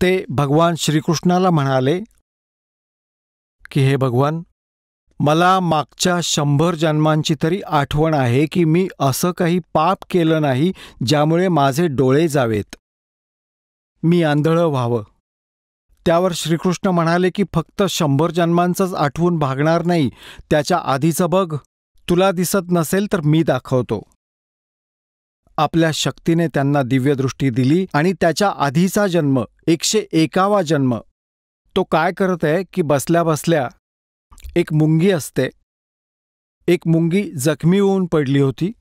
ते भगवान श्रीकृष्णाला म्हणाले की हे भगवान, मला मागच्या 100 जन्मांची तरी आठवण आहे की मी असं काही पाप केलं नाही ज्यामुळे माझे डोळे जावेत, मी आंधळं व्हावं. त्यावर श्रीकृष्ण म्हणाले की फक्त 100 जन्मांचंच आठवून भागणार नाही, त्याच्या आधीचं बघ. तुला दिसत नसेल तर मी दाखवतो. आपल्या शक्तीने त्यांना दिव्यदृष्टी दिली आणि त्याच्या आधीचा जन्म 101वा जन्म तो काय करत आहे की बसल्या बसल्या एक मुंगी असते. एक मुंगी जखमी होऊन पडली होती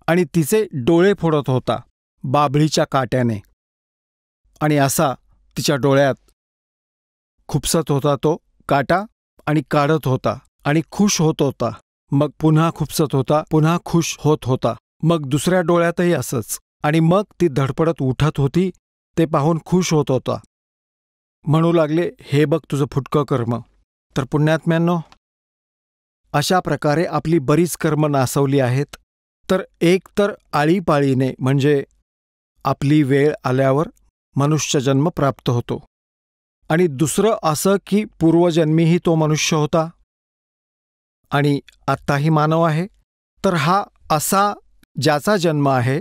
आणि तिचे डोळे फोडत होता बाभळीच्या काट्याने, आणि असा तिच्या डोळ्यात खुपसत होता तो काटा आणि काढत होता आणि खुश होत होता. मग पुन्हा खुपसत होता, पुन्हा खुश होत होता. मग दुसऱ्या डोळ्यातही असंच, आणि मग ती धडपडत उठत होती. ते पाहून खुश होत होता. म्हणू लागले, हे बघ तुझं फुटकं कर्म. तर पुण्यात्म्यांनो, अशा प्रकारे आपली बरीच कर्म नासवली आहेत. तर एक तर आळीपाळीने म्हणजे आपली वेळ आल्यावर मनुष्यजन्म प्राप्त होतो, आणि दुसरं असं की पूर्वजन्मीही तो मनुष्य होता आणि आत्ताही मानव आहे. तर हा असा ज्याचा जन्म आहे,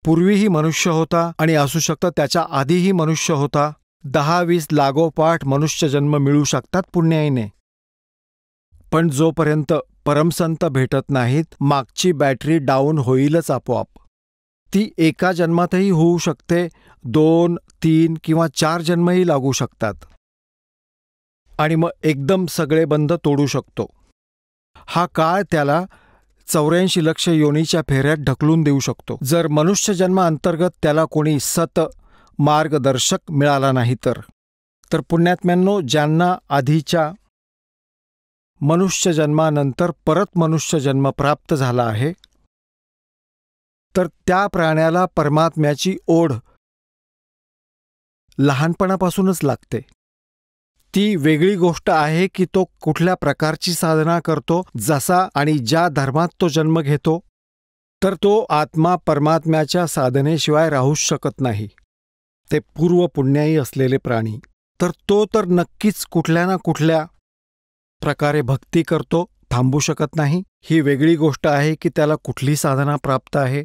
पूर्वीही मनुष्य होता आणि असू शकतं त्याच्या आधीही मनुष्य होता. 10-20 लागोपाठ मनुष्यजन्म मिळू शकतात पुण्याईने. पण जोपर्यंत परमसंत भेटत नाहीत, मागची बॅटरी डाऊन होईलच आपोआप. ती एका जन्मातही होऊ शकते, 2, 3 किंवा 4 जन्मही लागू शकतात, आणि मग एकदम सगळे बंध तोडू शकतो. हा काळ त्याला 84 लक्ष योनीच्या फेऱ्यात ढकलून देऊ शकतो, जर मनुष्यजन्माअंतर्गत त्याला कोणी मार्गदर्शक मिळाला नाही तर पुण्यात्म्यांनो, ज्यांना आधीच्या मनुष्यजन्मानंतर परत मनुष्यजन्म प्राप्त झाला आहे, तर त्या प्राण्याला परमात्म्याची ओढ लहानपणापासूनच लागते. ती वेगळी गोष्ट आहे की तो कुठल्या प्रकारची साधना करतो, जसा आणि ज्या धर्मात तो जन्म घेतो, तर तो आत्मा परमात्म्याच्या साधनेशिवाय राहूच शकत नाही. ते पूर्व पुण्याई असलेले प्राणी, तर तो तर नक्कीच कुठल्या ना कुठल्या प्रकारे भक्ती करतो, थांबू शकत नाही. ही वेगळी गोष्ट आहे की त्याला कुठली साधना प्राप्त आहे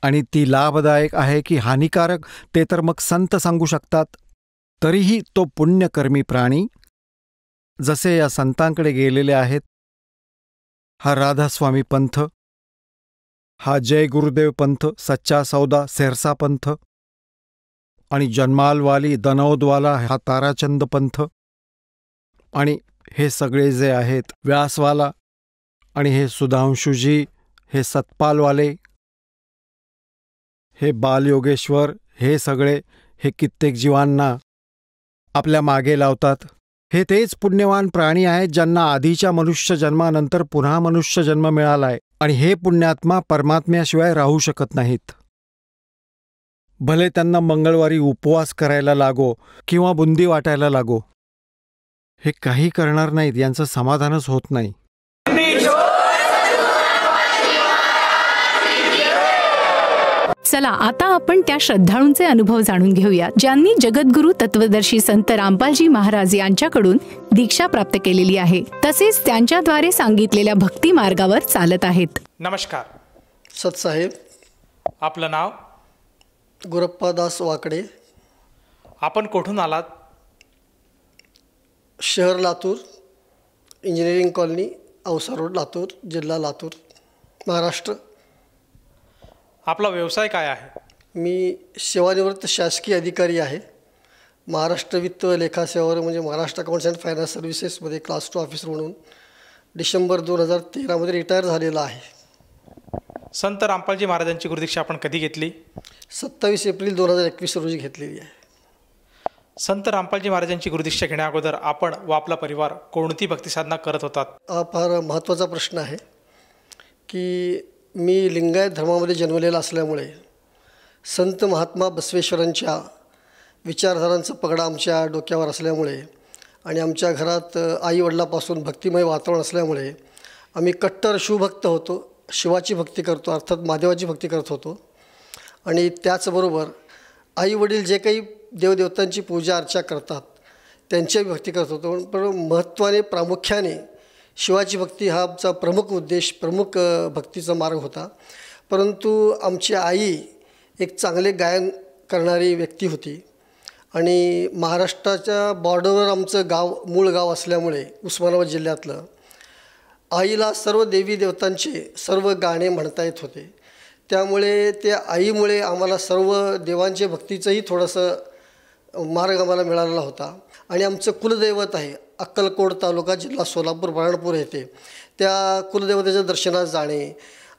आणि ती लाभदायक आहे की हानिकारक, ते तर मग संत सांगू शकतात. तरीही तो पुण्यकर्मी प्राणी जसे या संतांकडे गेलेले आहेत, हा राधास्वामी पंथ, हा जय गुरुदेव पंथ, सच्चा सौदा सेरसा पंथ, आणि जन्मालवाली दनौदवाला हा ताराचंद पंथ, आणि हे सगळे जे आहेत व्यासवाला, आणि हे सुधांशुजी, हे सतपालवाले, हे बालयोगेश्वर, हे सगळे हे कित्येक जीवांना आपल्या मागे लावतात. हे तेच पुण्यवान प्राणी आहेत ज्यांना आधीच्या मनुष्यजन्मानंतर पुन्हा मनुष्यजन्म मिळालाय, आणि हे पुण्यात्मा परमात्म्याशिवाय राहू शकत नाहीत. भले त्यांना मंगळवारी उपवास करायला लागो किंवा बुंदी वाटायला लागो, हे काही करणार नाहीत, यांचं समाधानच होत नाही. चला आता आपण त्या श्रद्धाळूंचे अनुभव जाणून घेऊया ज्यांनी जगद्गुरू तत्वदर्शी संत रामपालजी महाराज यांच्याकडून दीक्षा प्राप्त केलेली आहे, तसेच त्यांच्याद्वारे सांगितलेल्या भक्ती मार्गावर चालत आहेत. नमस्कार सतसाहेब. आपलं नाव? गुरप्पादास वाकडे. आपण कुठून आलात? शहर Latur, engineering colony, Ausa road, Latur, जिल्हा लातूर, महाराष्ट्र. आपला व्यवसाय काय आहे? मी सेवानिवृत्त शासकीय अधिकारी आहे. महाराष्ट्र वित्त लेखा सेवावर म्हणजे महाराष्ट्र अकाउंट्स अँड फायनान्स सर्व्हिसेसमध्ये क्लास 2 ऑफिसर म्हणून डिसेंबर 2013मध्ये रिटायर झालेला आहे. संत रामपालजी महाराजांची गुरुदीक्षा आपण कधी घेतली? 27 एप्रिल 2021 रोजी घेतलेली आहे. संत रामपालजी महाराजांची गुरुदीक्षा घेण्याअगोदर आपण व आपला परिवार कोणती भक्तिसाधना करत होतात? हा फार महत्त्वाचा प्रश्न आहे की मी लिंगायत धर्मामध्ये जन्मलेला असल्यामुळे संत महात्मा बसवेश्वरांच्या विचारधारांचा पगडा आमच्या डोक्यावर असल्यामुळे आणि आमच्या घरात आईवडिलापासून भक्तिमय वातावरण असल्यामुळे आम्ही कट्टर शिवभक्त होतो. शिवाची भक्ती करतो, अर्थात महादेवाची भक्ती करत होतो. आणि त्याचबरोबर आईवडील जे काही देवदेवतांची पूजा अर्चा करतात त्यांची भक्ती करत होतो. पण महत्त्वाने प्रामुख्याने शिवाची भक्ती हा आमचा प्रमुख उद्देश, प्रमुख भक्तीचा मार्ग होता. परंतु आमची आई एक चांगले गायन करणारी व्यक्ती होती आणि महाराष्ट्राच्या बॉर्डरवर आमचं गाव मूळ गाव असल्यामुळे उस्मानाबाद जिल्ह्यातलं आईला सर्व देवी देवतांचे सर्व गाणे म्हणता येत होते. त्यामुळे त्या आईमुळे आम्हाला सर्व देवांचे भक्तीचंही थोडंसं मार्ग आम्हाला मिळालेला होता. आणि आमचं कुलदैवत आहे अक्कलकोट तालुका जिल्हा सोलापूर बऱ्हाणपूर येथे, त्या कुलदैवतेच्या दर्शनास जाणे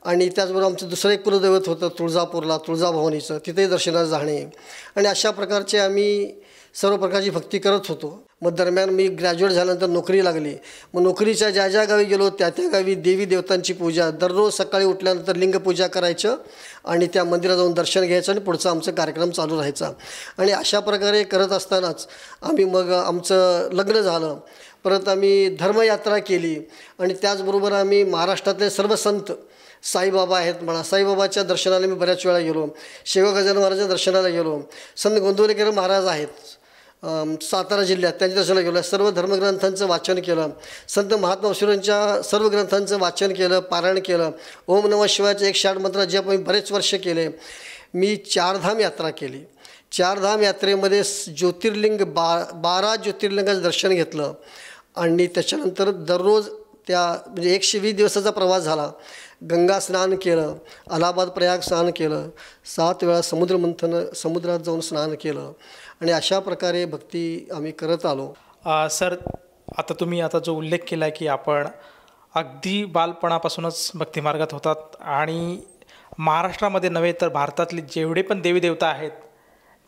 आणि त्याचबरोबर आमचं दुसरं एक कुलदैवत होतं तुळजापूरला तुळजाभवानीचं, तिथेही दर्शनास जाणे आणि अशा प्रकारचे आम्ही सर्व प्रकारची भक्ती करत होतो. मग दरम्यान मी ग्रॅज्युएट झाल्यानंतर नोकरी लागली. मग नोकरीच्या ज्या ज्या गावी गेलो त्या त्या गावी देवी देवतांची पूजा, दररोज सकाळी उठल्यानंतर लिंगपूजा करायचं आणि त्या मंदिरात जाऊन दर्शन घ्यायचं आणि पुढचा आमचा कार्यक्रम चालू राहायचा. आणि अशा प्रकारे करत असतानाच आम्ही मग आमचं लग्न झालं. परत आम्ही धर्मयात्रा केली आणि त्याचबरोबर आम्ही महाराष्ट्रातले सर्व संत साईबाबा आहेत म्हणा, साईबाबाच्या दर्शनाला मी बऱ्याच वेळा गेलो. शेवग गजानन महाराजांच्या दर्शनाला गेलो. संत गोंदवलेकर महाराज आहेत सातारा जिल्ह्यात, त्यांच्या दर्शनाला गेलो. सर्व धर्मग्रंथांचं वाचन केलं. संत महात्मा फुलेंच्या सर्व ग्रंथांचं वाचन केलं, पारायण केलं. ओम नमः शिवायचे 108 मंत्र जप मी बरेच वर्ष केले. मी 4 धाम यात्रा केली. 4 धाम यात्रेमध्ये ज्योतिर्लिंग 12 ज्योतिर्लिंगाचं दर्शन घेतलं आणि त्याच्यानंतर दररोज त्या म्हणजे 120 दिवसाचा प्रवास झाला. गंगा स्नान केलं, अलाहाबाद प्रयाग स्नान केलं, 7 वेळा समुद्रात जाऊन स्नान केलं आणि अशा प्रकारे भक्ती आम्ही करत आलो. सर, आता तुम्ही जो उल्लेख केला आहे की आपण अगदी बालपणापासूनच भक्तिमार्गात होतात आणि महाराष्ट्रामध्ये नव्हे तर भारतातले जेवढे पण देवीदेवता आहेत,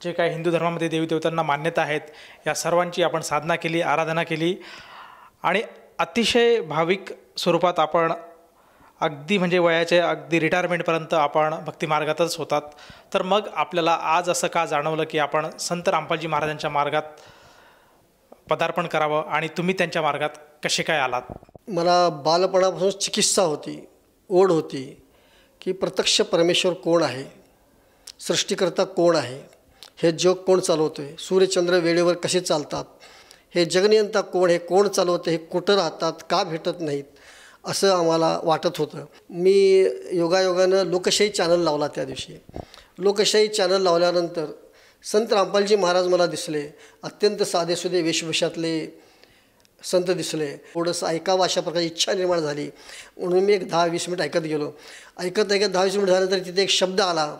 जे काही हिंदू धर्मामध्ये देवीदेवतांना मान्यता आहेत, या सर्वांची आपण साधना केली, आराधना केली आणि अतिशय भाविक स्वरूपात आपण अगदी म्हणजे वयाचे अगदी रिटायरमेंटपर्यंत आपण भक्तिमार्गातच होतात. तर मग आपल्याला आज असं का जाणवलं की आपण संत रामपालजी महाराजांच्या मार्गात पदार्पण करावं आणि तुम्ही त्यांच्या मार्गात कसे काय आलात? मला बालपणापासून चिकित्सा होती, ओढ होती की प्रत्यक्ष परमेश्वर कोण आहे, सृष्टीकर्ता कोण आहे, हे जग कोण चालवतो आहे, सूर्यचंद्र वेळेवर कसे चालतात, हे जगनियंता कोण, हे कोण चालवतं, हे कुठं राहतात, का भेटत नाहीत, असं आम्हाला वाटत होतं. मी योगायोगानं लोकशाही चॅनल लावला. त्या दिवशी लोकशाही चॅनल लावल्यानंतर संत रामपालजी महाराज मला दिसले. अत्यंत साधेसुधे वेशभूषातले संत दिसले. थोडंसं ऐकावं अशा प्रकारची इच्छा निर्माण झाली म्हणून मी एक 10-20 मिनिट ऐकत गेलो. ऐकत 10-20 मिनिट झाल्यानंतर तिथे एक शब्द आला.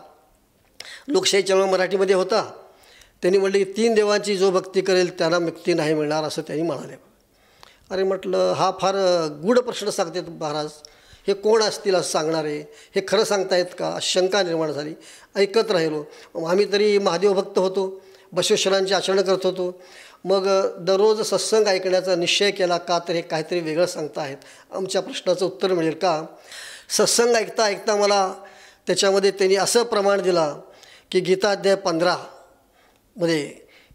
लोकशाही चॅनल मराठीमध्ये होता. त्यांनी म्हटलं की 3 देवांची जो भक्ती करेल त्याला मुक्ती नाही मिळणार, असं त्यांनी म्हणाले. अरे म्हटलं, हा फार गूढ प्रश्न सांगतात महाराज, हे कोण असतील असं सांगणारे, हे खरं सांगतायत का, शंका निर्माण झाली. ऐकत राहिलो. आम्ही तरी महादेव भक्त होतो, बसवेश्वरांची आचरण करत होतो. मग दररोज सत्संग ऐकण्याचा निश्चय केला. का तर हे काहीतरी वेगळं सांगता आहेत, आमच्या प्रश्नाचं उत्तर मिळेल का. सत्संग ऐकता ऐकता मला त्याच्यामध्ये त्यांनी असं प्रमाण दिला की गीता अध्याय 15 मध्ये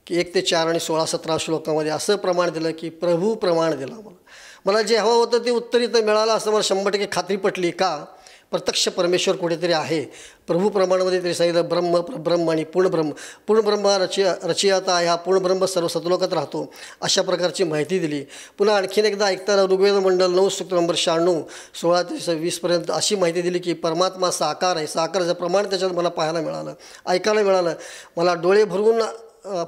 की 1 ते 4 आणि 16-17 श्लोकामध्ये असं प्रमाण दिलं की प्रभू प्रमाण दिला. मला जे हवं होतं ते उत्तर इथं मिळालं असं मला 100% खात्री पटली. का, प्रत्यक्ष परमेश्वर कुठेतरी आहे. प्रभू प्रमाणामध्ये तरी सांगितलं ब्रह्म, ब्रह्म आणि पूर्णब्रह्म. पूर्णब्रह्म रचयिता आहे, हा पूर्णब्रह्म सर्व सतलोकात राहतो, अशा प्रकारची माहिती दिली. पुन्हा आणखीन एकदा ऐकताना ऋग्वेद मंडल 9 सूक्त नंबर 96 16 ते 20पर्यंत अशी माहिती दिली की परमात्मा साकार आहे. साकाराचं प्रमाण त्याच्यात मला पाहायला मिळालं, ऐकायला मिळालं. मला डोळे भरून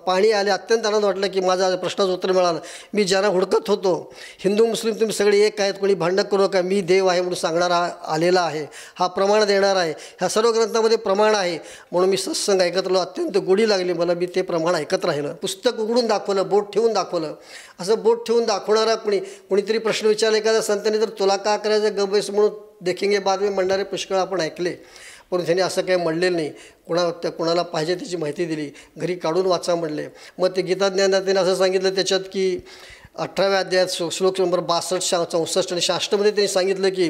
पाणी आले. अत्यंत आनंद वाटला की माझा प्रश्नाचं उत्तर मिळालं. मी ज्यांना हुडकत होतो, हिंदू मुस्लिम तुम्ही सगळे एक आहेत, कोणी भांडण करू नका, मी देव आहे म्हणून सांगणारा आलेला आहे, हा प्रमाण देणार आहे. ह्या सर्व ग्रंथामध्ये प्रमाण आहे म्हणून मी सत्संग ऐकत राहिलो. अत्यंत गोडी लागली मला. मी ते प्रमाण ऐकत राहिलं. पुस्तक उघडून दाखवलं, बोट ठेवून दाखवलं. असं बोट ठेवून दाखवणारा कोणीतरी प्रश्न विचारला एखाद्या संतांनी, तर तुला का करायचं गबैस म्हणून देखेंगे बाद में म्हणणारे पुष्कळ आपण ऐकले. पण त्यांनी असं काही म्हणलेलं नाही. कोणाला पाहिजे त्याची माहिती दिली. घरी काढून वाचा म्हणले. मग ते गीता ज्ञानात त्यांनी असं सांगितलं त्याच्यात की 18व्या अध्यायात श्लोक नंबर 62, 64 आणि 66मध्ये त्यांनी सांगितलं की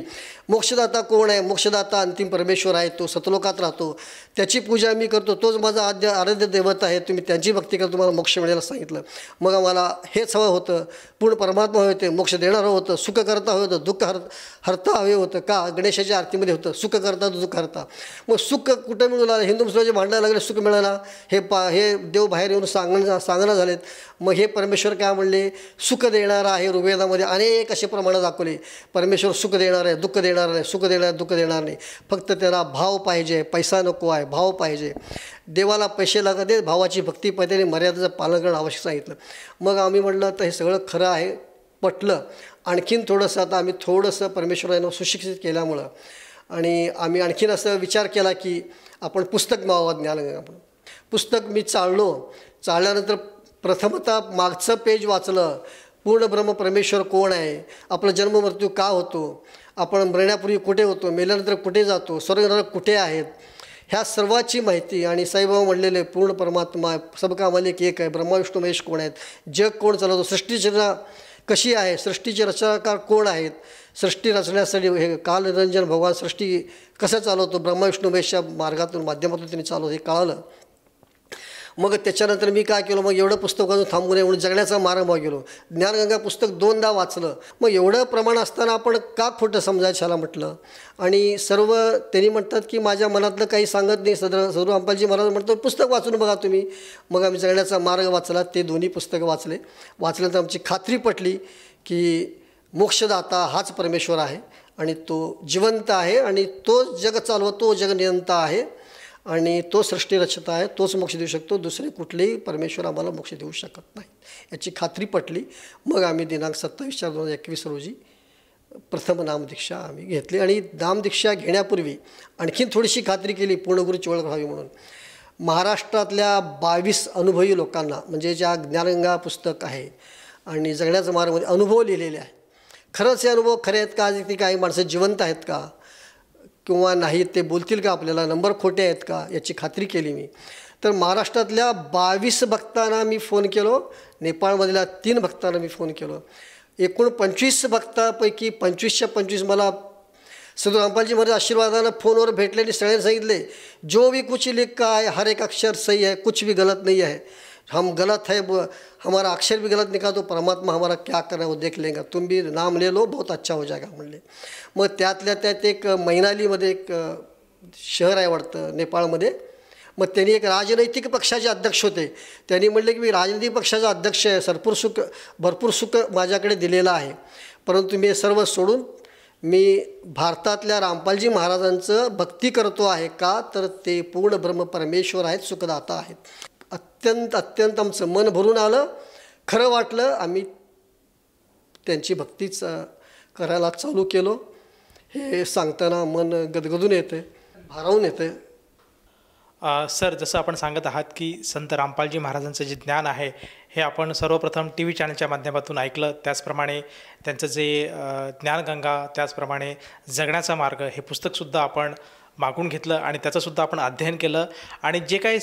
मोक्षदाता कोण आहे, मोक्षदाता अंतिम परमेश्वर आहे, तो सतलोकात राहतो, त्याची पूजा मी करतो, तोच माझा आराध्य दैवत आहे, तुम्ही त्यांची भक्ती करा, तुम्हाला मोक्ष मिळायला सांगितलं. मग आम्हाला हेच हवं होतं. पूर्ण परमात्मा हवे होते, मोक्ष देणारं होतं, सुख करता हवं होतं, दुःख हरता हवे होतं. का, गणेशाच्या आरतीमध्ये होतं सुख करता दुःख हरता. मग सुख कुठं मिळून आलं, हिंदू मुस्लिमांचे भांडायला लागले, सुख मिळाला, हे देव बाहेर येऊन सांगणं झालेत. मग हे परमेश्वर काय म्हणले, सुख सुख देणारा आहे. ऋग्वेदामध्ये अनेक असे प्रमाणं दाखवले. परमेश्वर सुख देणार आहे, दुःख देणार नाही, सुख देणार दुःख देणार नाही. फक्त त्याला भाव पाहिजे, पैसा नको आहे, भाव पाहिजे. देवाला पैसे लागत आहेत, भावाची भक्ती पाहिजे आणि मर्यादेचं पालन करणं आवश्यक सांगितलं. मग आम्ही म्हटलं तर हे सगळं खरं आहे, पटलं. आणखीन थोडंसं आता आम्ही थोडंसं परमेश्वरानं सुशिक्षित केल्यामुळं आणि आम्ही आणखीन असं विचार केला की आपण पुस्तक मागवा ज्ञानगंगा. पुस्तक मी चाळल्यानंतर प्रथमतः मागचं पेज वाचलं. पूर्ण ब्रह्म परमेश्वर कोण आहे, आपला जन्म मृत्यू का होतो, आपण मरण्यापूर्वी कुठे होतो, मेल्यानंतर कुठे जातो, स्वर्ग नरक कुठे आहेत, ह्या सर्वाची माहिती. आणि साईबाबा म्हणलेले पूर्ण परमात्मा सबका मालिक एक आहे, ब्रह्मा विष्णू महेश कोण आहेत, जग कोण चालवतो, सृष्टीची रचना कशी आहे, सृष्टीचे रचनाकार कोण आहेत, सृष्टी रचण्यासाठी हे कालनिरंजन भगवान सृष्टी कसं चालवतो, ब्रह्मा विष्णू महेशच्या मार्गातून माध्यमातून त्यांनी चालवतो हे कळालं. मग त्याच्यानंतर मी काय केलं, मग एवढं पुस्तक वाचून थांबू नये म्हणून जगण्याचा मार्ग गेलो. ज्ञानगंगा पुस्तक 2दा वाचलं. मग एवढं प्रमाण असताना आपण का खोटं समजायचं ह्याला म्हटलं. आणि सर्व त्यांनी म्हणतात की माझ्या मनातलं काही सांगत नाही. सदरू रामपालजी महाराज म्हणतो पुस्तक वाचून बघा तुम्ही. मग आम्ही जगण्याचा मार्ग वाचला. ते दोन्ही पुस्तकं वाचल्यानंतर आमची खात्री पटली की मोक्षदाता हाच परमेश्वर आहे आणि तो जिवंत आहे आणि तोच जग चालवतो, जग नियंता आहे आणि तो सृष्टी रचता आहे, तोच मोक्ष देऊ शकतो. दुसरे कुठलेही परमेश्वर आम्हाला मोक्ष देऊ शकत नाही याची खात्री पटली. मग आम्ही दिनांक 27/4/2021 रोजी प्रथम नामदीक्षा आम्ही घेतली. आणि नामदीक्षा घेण्यापूर्वी आणखीन थोडीशी खात्री केली पूर्णगुरूची ओळख व्हावी म्हणून. महाराष्ट्रातल्या 22 अनुभवी लोकांना म्हणजे ज्या ज्ञानगंगा पुस्तक आहे आणि जगण्याचा मार्गमध्ये अनुभव लिहिलेले आहे, खरंच हे अनुभव खरे आहेत का, ती काही माणसं जिवंत आहेत का किंवा नाही, ते बोलतील का आपल्याला, नंबर खोटे आहेत का याची खात्री केली मी. तर महाराष्ट्रातल्या 22 भक्तांना मी फोन केलो, नेपाळमधल्या 3 भक्तांना मी फोन केलो. एकूण 25 भक्तापैकी 25च्या 25 मला सदू रामपालजी महाराज आशीर्वादानं फोनवर भेटले आणि सगळ्यांनी सांगितले जो भी कुछ लिखा है हर एक अक्षर सही है, कुछ भी गलत नहीं है. हम गलत है, हमारा अक्षर भी गलत निकला तो परमात्मा हमारा क्या कर रहा है वो देख लेगा, तुम भी नाम ले लो बहुत अच्छा हो जाएगा म्हणले. मग त्यातल्या त्यात एक मैनालीमध्ये एक शहर आहे वाटतं नेपाळमध्ये. मग त्यांनी एक राजनैतिक पक्षाचे अध्यक्ष होते. त्यांनी म्हणले की मी राजनैतिक पक्षाचा अध्यक्ष आहे, भरपूर सुख माझ्याकडे दिलेलं आहे, परंतु मी सर्व सोडून मी भारतातल्या रामपालजी महाराजांचं भक्ती करतो आहे का, तर ते पूर्ण ब्रह्म परमेश्वर आहेत, सुखदाता आहेत. अत्यंत आमचं मन भरून आलं, खरं वाटलं. आम्ही त्यांची भक्तीच करायला चालू केलो. हे सांगताना मन गदगदून येते, भारावून येते. सर, जसं आपण सांगत आहात की संत रामपालजी महाराजांचं जे ज्ञान आहे हे आपण सर्वप्रथम TV चॅनलच्या माध्यमातून ऐकलं. त्याचप्रमाणे त्यांचं जे ज्ञानगंगा, त्याचप्रमाणे जगण्याचा मार्ग हे पुस्तकसुद्धा आपण मागून घेतलं आणि त्याचंसुद्धा आपण अध्ययन केलं. आणि जे काही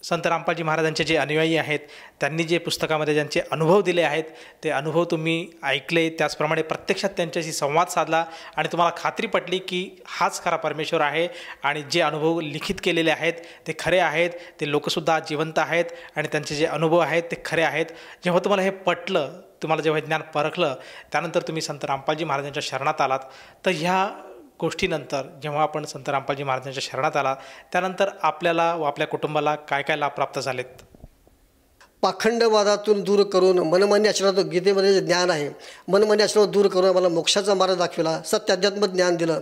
संत रामपालजी महाराजांचे जे अनुयायी आहेत त्यांनी जे पुस्तकामध्ये ज्यांचे अनुभव दिले आहेत ते अनुभव तुम्ही ऐकले, त्याचप्रमाणे प्रत्यक्षात त्यांच्याशी संवाद साधला आणि तुम्हाला खात्री पटली की हाच खरा परमेश्वर आहे आणि जे अनुभव लिखित केलेले आहेत ते खरे आहेत. ते लोकसुद्धा जिवंत आहेत आणि त्यांचे जे अनुभव आहेत ते खरे आहेत. जेव्हा तुम्हाला हे पटलं, तुम्हाला जेव्हा ज्ञान परखलं, त्यानंतर तुम्ही संत रामपालजी महाराजांच्या शरणात आलात. तर ह्या गोष्टीनंतर जेव्हा आपण संत रामपालजी महाराजांच्या शरणात आला त्यानंतर आपल्याला व आपल्या कुटुंबाला काय काय लाभ प्राप्त झालेत? पाखंडवादातून दूर करून मनमान्य आचरणातून, गीतेमध्ये जे ज्ञान आहे मनमान्य आचरणातून दूर करून आम्हाला मोक्षाचा मार्ग दाखविला, सत्य अध्यात्म ज्ञान दिलं.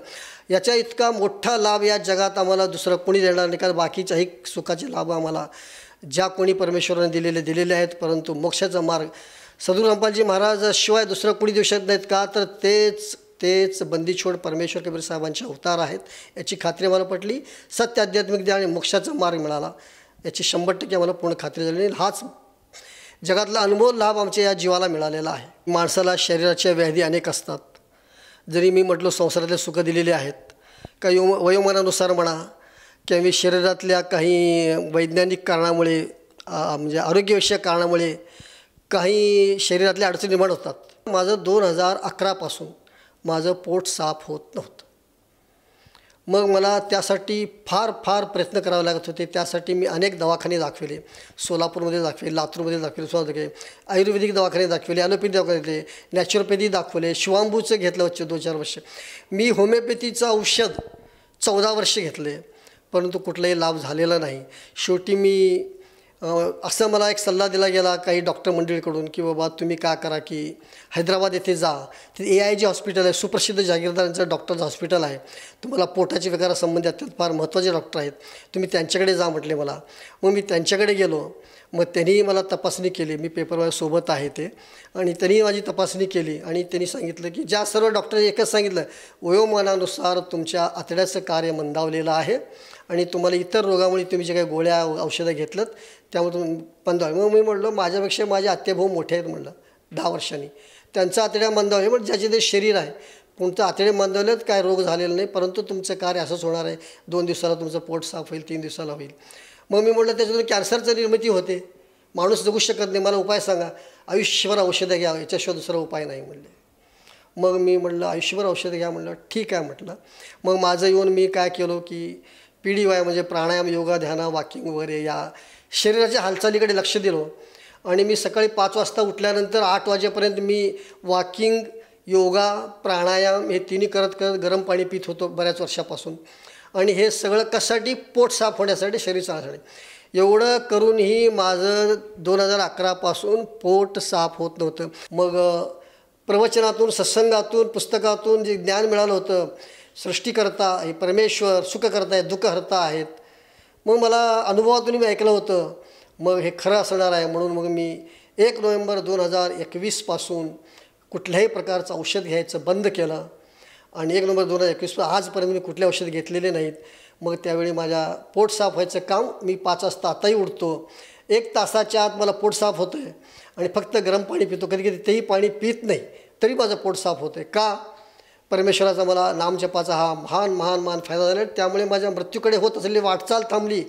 याचा इतका मोठा लाभ या जगात आम्हाला दुसरं कोणी देणार नाही, कारण बाकीच्याही सुखाचे लाभ आम्हाला ज्या कोणी परमेश्वराने दिलेले आहेत, परंतु मोक्षाचा मार्ग सदू रामपालजी महाराजाशिवाय दुसरं कोणी देऊ शकत नाहीत का, तर तेच बंदीछोड परमेश्वर कबीर साहेबांचे अवतार आहेत याची खात्री आम्हाला पटली. सत्य आध्यात्मिक ज्ञान आणि मोक्षाचा मार्ग मिळाला याची 100% आम्हाला पूर्ण खात्री झाली. हाच जगातला अनुभव लाभ आमच्या या जीवाला मिळालेला आहे. माणसाला शरीराच्या व्याधी अनेक असतात. जरी मी म्हटलो संसारातले सुख दिलेले आहेत, काही वयोमानानुसार म्हणा किंवा शरीरातल्या काही वैज्ञानिक कारणामुळे म्हणजे आरोग्यविषयक कारणामुळे काही शरीरातल्या अडचणी निर्माण होतात. माझं 2011 पासून माझं पोट साफ होत नव्हतं. मग मला त्यासाठी फार प्रयत्न करावे लागत होते. त्यासाठी मी अनेक दवाखाने दाखविले, सोलापूरमध्ये दाखविले, लातूरमध्ये दाखविले, आयुर्वेदिक दवाखाने दाखविले, ॲलोपॅथी दवाखाने, नॅचरोपॅथी दाखवले, शिवांबूचं घेतलं 2-4 वर्ष. मी होमिओपॅथीचं औषध 14 वर्ष घेतले, परंतु कुठलाही लाभ झालेला नाही. शेवटी मी असं मला एक सल्ला दिला गेला काही डॉक्टर मंडळीकडून की बाबा तुम्ही काय करा की हैदराबाद येथे जा, तिथे AIG हॉस्पिटल आहे, सुप्रसिद्ध जागीरदारांचं डॉक्टरचं हॉस्पिटल आहे, तुम्हाला पोटाच्या विकारासंबंधी अत्यंत फार महत्त्वाचे डॉक्टर आहेत, तुम्ही त्यांच्याकडे जा म्हटले मला. मग मी त्यांच्याकडे गेलो. मग त्यांनी मला तपासणी केली, मी पेपरवर सोबत आहे ते, आणि त्यांनी माझी तपासणी केली आणि त्यांनी सांगितलं की ज्या सर्व डॉक्टरने एकच सांगितलं, वयोमानानुसार तुमच्या आतड्याचं कार्य मंदावलेलं आहे आणि तुम्हाला इतर रोगामुळे तुम्ही जे काही गोळ्या औषधं घेतलं त्यामुळे तुम्ही मंदावले. मग मी म्हटलं माझ्यापेक्षा माझे आत्याभाऊ मोठे आहेत म्हटलं 10 वर्षांनी, त्यांचं आतड्या मंदावले. म्हणजे ज्याचे ते शरीर आहे तुमचं आतडे मंदावलेत, काय रोग झालेला नाही, परंतु तुमचं कार्य असंच होणार आहे, 2 दिवसाला तुमचं पोट साफ होईल, 3 दिवसाला होईल. मग मी म्हटलं त्याच्यातून कॅन्सरचं निर्मिती होते, माणूस जगू शकत नाही, मला उपाय सांगा. आयुष्यभर औषधं घ्या, याच्याशिवाय दुसरा उपाय नाही म्हणले. मग मी म्हटलं आयुष्यभर औषधं घ्या म्हटलं, ठीक आहे म्हटलं. मग माझं येऊन मी काय केलो की PDY म्हणजे प्राणायाम, योगा, ध्यान, वॉकिंग वगैरे या शरीराच्या हालचालीकडे लक्ष दिलो. आणि मी सकाळी 5 वाजता उठल्यानंतर 8 वाजेपर्यंत मी वॉकिंग, योगा, प्राणायाम हे तिन्ही करत करत गरम पाणी पित होतो बऱ्याच वर्षापासून. आणि हे सगळं कशासाठी? पोट साफ होण्यासाठी, शरीर चालण्यासाठी. एवढं करूनही माझं 2011पासून पोट साफ होत नव्हतं. मग प्रवचनातून, सत्संगातून, पुस्तकातून जे ज्ञान मिळालं होतं, सृष्टीकर्ता हे परमेश्वर सुखकर्ता आहेत, दुःखहर्ता आहेत, मग मला अनुभवातून मी ऐकलं होतं. मग हे खरं असणार आहे म्हणून मग मी 1 नोव्हेंबर 2021पासून कुठल्याही प्रकारचं औषध घ्यायचं बंद केलं. आणि 1 नोव्हेंबर 2021 आजपर्यंत मी कुठले औषध घेतलेले नाहीत. मग त्यावेळी माझ्या पोट साफ व्हायचं काम, मी 5 वाजता आताही उठतो, 1 तासाच्या आत मला पोट साफ होतं आहे आणि फक्त गरम पाणी पितो. कधी कधी तेही पाणी पित नाही तरी माझं पोट साफ होतं आहे. का? परमेश्वराचा मला नामजपाचा हा महान महान महान फायदा झाला. त्यामुळे माझ्या मृत्यूकडे होत असलेली वाटचाल थांबली.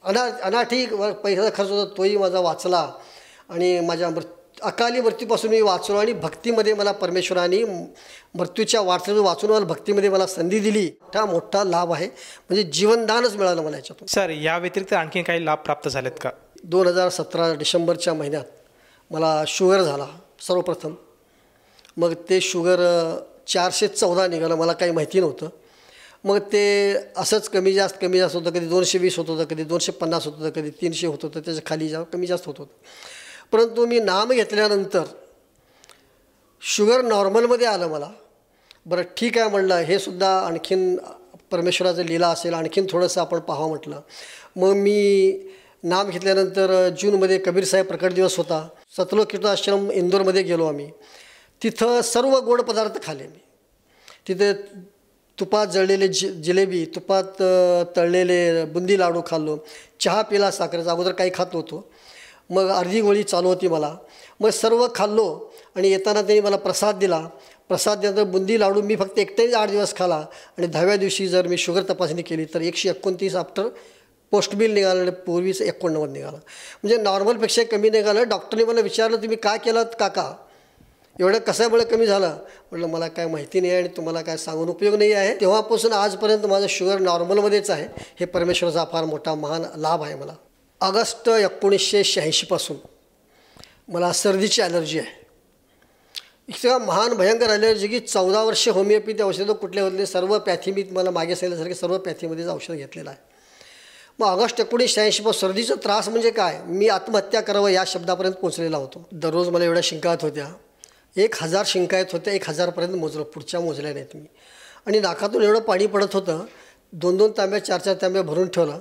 अनाठी पैसा खर्च होता तोही माझा वाचला आणि माझ्या अकाली मृत्यूपासून मी वाचलो. आणि भक्तीमध्ये मला परमेश्वराने मृत्यूच्या वाटचाली वाचून मला भक्तीमध्ये मला संधी दिली. हा मोठा लाभ आहे, म्हणजे जीवनदानच मिळालं मला याच्यातून. सर, या व्यतिरिक्त आणखी काही लाभ प्राप्त झालेत का? 2017 डिसेंबरच्या महिन्यात मला शुगर झाला सर्वप्रथम. मग ते शुगर 414 निघालं, मला काही माहिती नव्हतं. मग ते असंच कमी जास्त होतं, कधी 220 होत होतं, कधी 250 होत होतं, कधी 300 होत होतं, त्याच्या खाली कमी जास्त होत होतं. परंतु मी नाम घेतल्यानंतर शुगर नॉर्मलमध्ये आलं मला. बरं ठीक आहे म्हणलं, हे सुद्धा आणखीन परमेश्वराचं लीला असेल, आणखीन थोडंसं आपण पाहावं म्हटलं. मग मी नाम घेतल्यानंतर जूनमध्ये कबीर साहेब प्रकट दिवस होता, सतलोक कीर्तनाश्रम इंदोरमध्ये गेलो आम्ही. तिथं सर्व गोड पदार्थ खाल्ले मी. तिथे तुपात जळलेले जिलेबी, तुपात तळलेले बुंदी लाडू खाल्लो, चहा पिला साखरेचा, अगोदर काही खात नव्हतो. मग अर्धी गोळी चालू होती मला. मग सर्व खाल्लो आणि येताना त्यांनी मला प्रसाद दिला. प्रसाद दिल्यानंतर बुंदी लाडू मी फक्त एकट्याने 8 दिवस खाला. आणि 10व्या दिवशी जर मी शुगर तपासणी केली तर 129 आफ्टर पोस्ट बिल निघालं, पूर्वीच 89 निघालं. म्हणजे नॉर्मलपेक्षा कमी निघालं. डॉक्टरने मला विचारलं तुम्ही काय केलं काका, एवढं कशामुळे कमी झालं? म्हटलं मला काय माहिती नाही आणि तुम्हाला काय सांगून उपयोग नाही आहे. तेव्हापासून आजपर्यंत माझं शुगर नॉर्मलमध्येच आहे. हे परमेश्वराचा फार मोठा महान लाभ आहे मला. ऑगस्ट 1986पासून मला सर्दीची ॲलर्जी आहे. इतका महान भयंकर ॲलर्जी की 14 वर्ष होमिओपॅथी औषधं कुठले होते सर्व पॅथी, मी मला मागे सांगितल्यासारखे सर्व पॅथीमध्येच औषध घेतलेलं आहे. मग ऑगस्ट 1986 सर्दीचा त्रास म्हणजे काय, मी आत्महत्या करावं या शब्दापर्यंत पोचलेला होतो. दररोज मला एवढ्या शिंका येत होत्या, 1000 शिंका येत होत्या. 1000पर्यंत मोजलं, पुढच्या मोजल्या नाहीत मी. आणि नाकातून एवढं पाणी पडत होतं, 2-2 तांब्या 4-4 तांब्या भरून ठेवलं.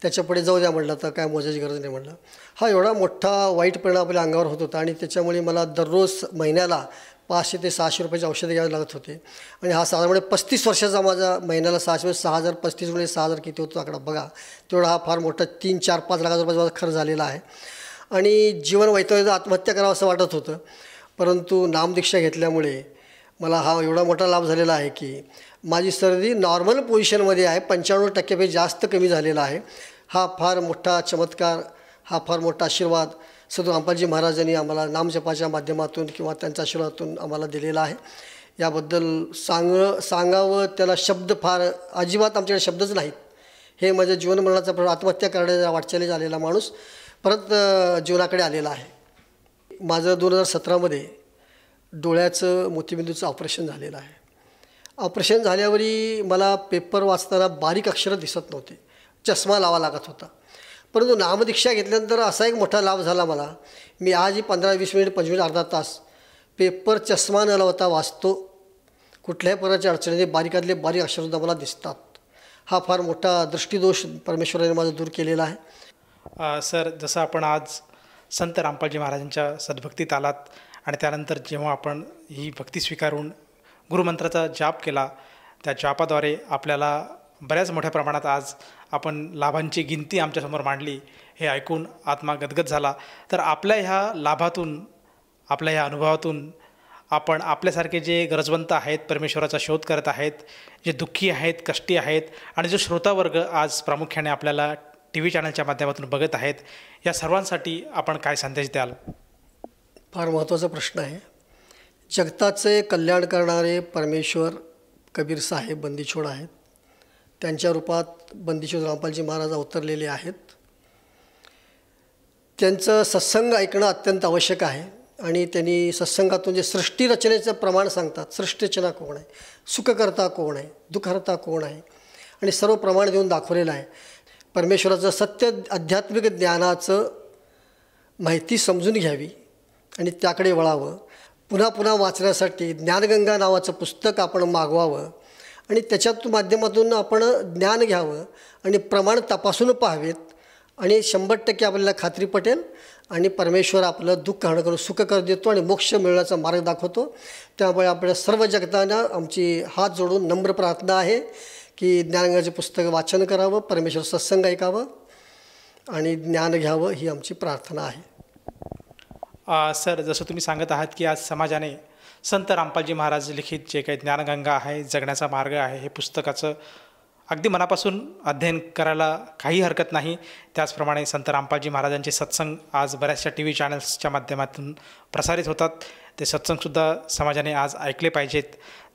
त्याच्यापुढे जाऊ द्या म्हटलं, तर काय मोजायची गरज नाही म्हटलं. हा एवढा मोठा वाईट परिणाम आपल्या अंगावर होत होता. आणि त्याच्यामुळे मला दररोज महिन्याला 500 ते 600 रुपयाचे औषधं घ्यावे लागत होते. आणि हा साधारण 35 वर्षाचा माझा महिन्याला 6000 35 म्हणजे 6000 किती होतो आकडा बघा. तेवढा हा फार मोठा 3-4-5 लाख रुपयाचा माझा खर्च झालेला आहे. आणि जीवन वैतवायचं, आत्महत्या करावं असं वाटत होतं. परंतु नामदीक्षा घेतल्यामुळे मला हा एवढा मोठा लाभ झालेला आहे की माझी सर्दी नॉर्मल पोझिशनमध्ये आहे, 95% जास्त कमी झालेला आहे. हा फार मोठा चमत्कार, हा फार मोठा आशीर्वाद सद्गुरू रामपालजी महाराजांनी आम्हाला नामजपाच्या माध्यमातून किंवा त्यांच्या आशीर्वादातून आम्हाला दिलेला आहे. याबद्दल सांगावं त्याला शब्द फार अजिबात आमच्याकडे शब्दच नाहीत. हे माझ्या जीवनमरणाचा आत्महत्या करण्याच्या वाटचाली झालेला माणूस परत जीवनाकडे आलेला आहे. माझं 2017मध्ये डोळ्याचं मोतीबिंदूचं ऑपरेशन झालेलं आहे. ऑपरेशन झाल्यावरही मला पेपर वाचताना बारीक अक्षरं दिसत नव्हते, चष्मा लावा लागत होता. परंतु नामदीक्षा घेतल्यानंतर असा एक मोठा लाभ झाला मला. मी आजही 15-20 मिनिट 25 अर्धा तास पेपर चष्मा न लावता वाचतो. कुठल्याही प्रकारच्या अडचणीने बारीकातले बारीक अक्षरसुद्धा मला दिसतात. हा फार मोठा दृष्टिदोष परमेश्वराने माझा दूर केलेला आहे. सर, जसं आपण आज संत रामपालजी महाराजांच्या सद्भक्तीत आलात आणि त्यानंतर जेव्हा आपण ही भक्ती स्वीकारून गुरुमंत्राचा जाप केला, त्या जापाद्वारे आपल्याला बऱ्याच मोठ्या प्रमाणात आज आपण लाभांची गिनती आमच्यासमोर मांडली, हे ऐकून आत्मा गदगद झाला. तर आपल्या ह्या लाभातून, आपल्या ह्या अनुभवातून आपण आपल्यासारखे जे गरजवंत आहेत, परमेश्वराचा शोध करत आहेत, जे दुःखी आहेत, कष्टी आहेत आणि जो श्रोतावर्ग आज प्रामुख्याने आपल्याला TV चॅनलच्या माध्यमातून बघत आहेत, या सर्वांसाठी आपण काय संदेश द्याल? फार महत्त्वाचा प्रश्न आहे. जगताचे कल्याण करणारे परमेश्वर कबीर साहेब बंदीछोड आहेत. त्यांच्या रूपात बंदीछोड रामपालजी महाराज अवतरलेले आहेत. त्यांचं सत्संग ऐकणं अत्यंत आवश्यक आहे. आणि त्यांनी सत्संगातून जे सृष्टीरचनेचं प्रमाण सांगतात, सृष्टीरचना कोण आहे, सुखकर्ता कोण आहे, दुःखहर्ता कोण आहे, आणि सर्व प्रमाण देऊन दाखवलेलं आहे. परमेश्वराचं सत्य आध्यात्मिक ज्ञानाचं माहिती समजून घ्यावी आणि त्याकडे वळावं. पुन्हा पुन्हा वाचण्यासाठी ज्ञानगंगा नावाचं पुस्तक आपण मागवावं आणि त्याच्यातून माध्यमातून आपण ज्ञान घ्यावं आणि प्रमाण तपासून पाहावेत. आणि 100% आपल्याला खात्री पटेल आणि परमेश्वर आपलं दुःख हरण करून सुख कर देतो आणि मोक्ष मिळण्याचा मार्ग दाखवतो. त्यामुळे आपल्या सर्व जगताना आमची हात जोडून नम्र प्रार्थना आहे की ज्ञानगंगाचे पुस्तक वाचन करावं, परमेश्वर सत्संग ऐकावं आणि ज्ञान घ्यावं, ही आमची प्रार्थना आहे. सर, जसं तुम्ही सांगत आहात की आज समाजाने संत रामपालजी महाराज लिखित जे काही ज्ञानगंगा आहे, जगण्याचा मार्ग आहे, हे पुस्तकाचं अगदी मनापासून अध्ययन करायला काही हरकत नाही. त्याचप्रमाणे संत रामपालजी महाराजांचे सत्संग आज बऱ्याचशा TV चॅनल्सच्या माध्यमातून प्रसारित होतात. ते सत्संगसुद्धा समाजाने आज ऐकले पाहिजेत.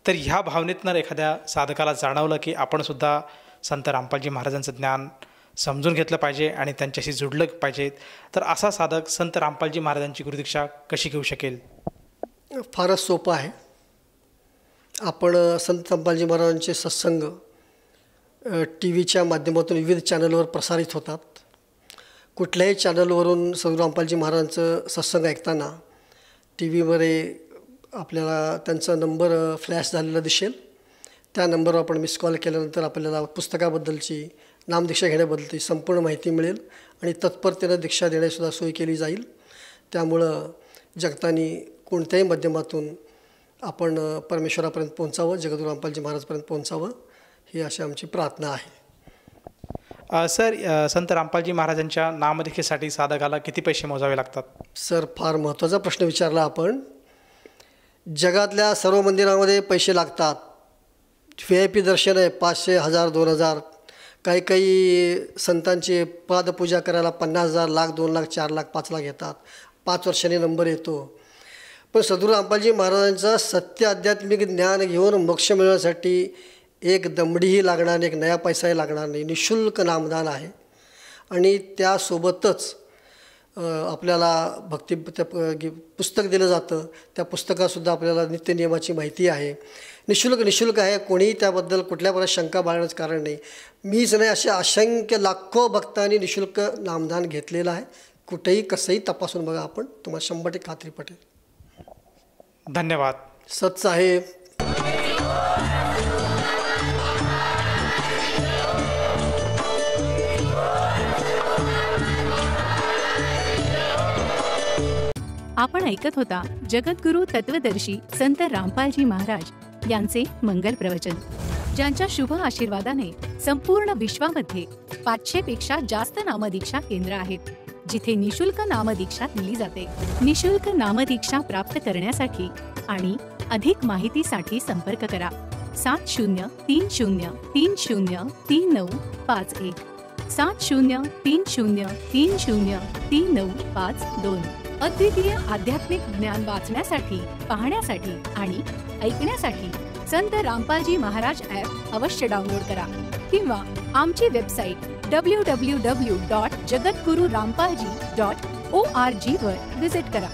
तर ह्या भावनेतनं एखाद्या साधकाला जाणवलं की आपणसुद्धा संत रामपालजी महाराजांचं ज्ञान समजून घेतलं पाहिजे आणि त्यांच्याशी जुडलं पाहिजे, तर असा साधक संत रामपालजी महाराजांची गुरुदीक्षा कशी घेऊ शकेल? फारच सोपं आहे. आपण संत रामपालजी महाराजांचे सत्संग TV माध्यमातून विविध चॅनलवर प्रसारित होतात. कुठल्याही चॅनलवरून संत रामपालजी महाराजांचं सत्संग ऐकताना TVमध्ये आपल्याला त्यांचा नंबर फ्लॅश झालेला दिसेल. त्या नंबरवर आपण मिस कॉल केल्यानंतर आपल्याला पुस्तकाबद्दलची, नामदीक्षा घेण्याबद्दलची संपूर्ण माहिती मिळेल आणि तत्परतेनं दीक्षा देण्यासुद्धा सोय केली जाईल. त्यामुळं जगतानी कोणत्याही माध्यमातून आपण परमेश्वरापर्यंत पोहोचावं, जगद्गुरू रामपालजी महाराजपर्यंत पोहोचावं, ही अशी आमची प्रार्थना आहे. सर, संत रामपालजी महाराजांच्या नामदीक्षेसाठी साधकाला किती पैसे मोजावे लागतात? सर, फार महत्त्वाचा प्रश्न विचारला आपण. जगातल्या सर्व मंदिरामध्ये पैसे लागतात. VIP दर्शन आहे 500, 1000, 2000. काही संतांची पादपूजा करायला 50,000, लाख, 2 लाख, 4 लाख, 5 लाख येतात. 5 वर्षांनी नंबर येतो. पण सद्गुरू रामपालजी महाराजांचं सत्य आध्यात्मिक ज्ञान घेऊन मोक्ष मिळवण्यासाठी एक दमडीही लागणार नाही, एक नया पैसाही लागणार नाही. निःशुल्क नामदान आहे आणि त्यासोबतच आपल्याला भक्ती पुस्तक दिलं जातं. त्या पुस्तकातसुद्धा आपल्याला नित्यनियमाची माहिती आहे. निःशुल्क आहे. कोणीही त्याबद्दल कुठल्या प्रकारे शंका बाळगण्याचं कारण नाही. मीच नाही, असे असंख्य लाखो भक्तांनी निःशुल्क नामदान घेतलेलं आहे. कुठेही कसंही तपासून बघा, आपण तुम्हाला 100% खात्री पटेल. धन्यवाद. सत्साहेब. आपण ऐकत होता जगद्गुरू तत्वदर्शी संत रामपालजी महाराज यांचे मंगल प्रवचन, ज्यांच्या शुभ आशीर्वादाने संपूर्ण विश्वामध्ये 500 पेक्षा जास्त नामदीक्षा केंद्र आहेत, जिथे निशुल्क नामदीक्षा दिली जाते. निशुल्क नामदीक्षा प्राप्त करण्यासाठी आणि अधिक माहितीसाठी संपर्क करा 7030303951 7030303952. अद्वितीय आध्यात्मिक ज्ञान वाचण्यासाठी, पाहण्यासाठी आणि ऐकण्यासाठी संत रामपालजी महाराज ॲप अवश्य डाउनलोड करा किंवा आमची वेबसाईट www.jagadgururampalji.org वर व्हिजिट करा.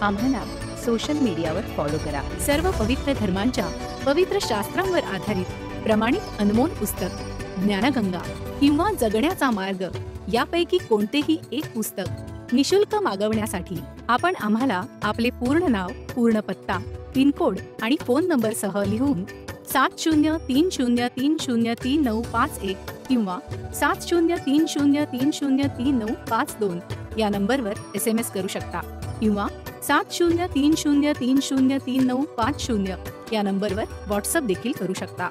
आम्हाला सोशल मीडियावर फॉलो करा. सर्व पवित्र धर्मांच्या पवित्र शास्त्रांवर आधारित प्रमाणित अनमोल पुस्तक ज्ञानगंगा किंवा जगण्याचा मार्ग यापैकी कोणतेही एक पुस्तक निशुल्क मागवण्यासाठी आपण आम्हाला आपले पूर्ण नाव, पूर्ण पत्ता, पिनकोड आणि फोन नंबरसह लिहून 7030303951 किंवा 7030303952 या नंबरवर SMS करू शकता किंवा 7030303950 या नंबरवर व्हॉट्सअप देखील करू शकता.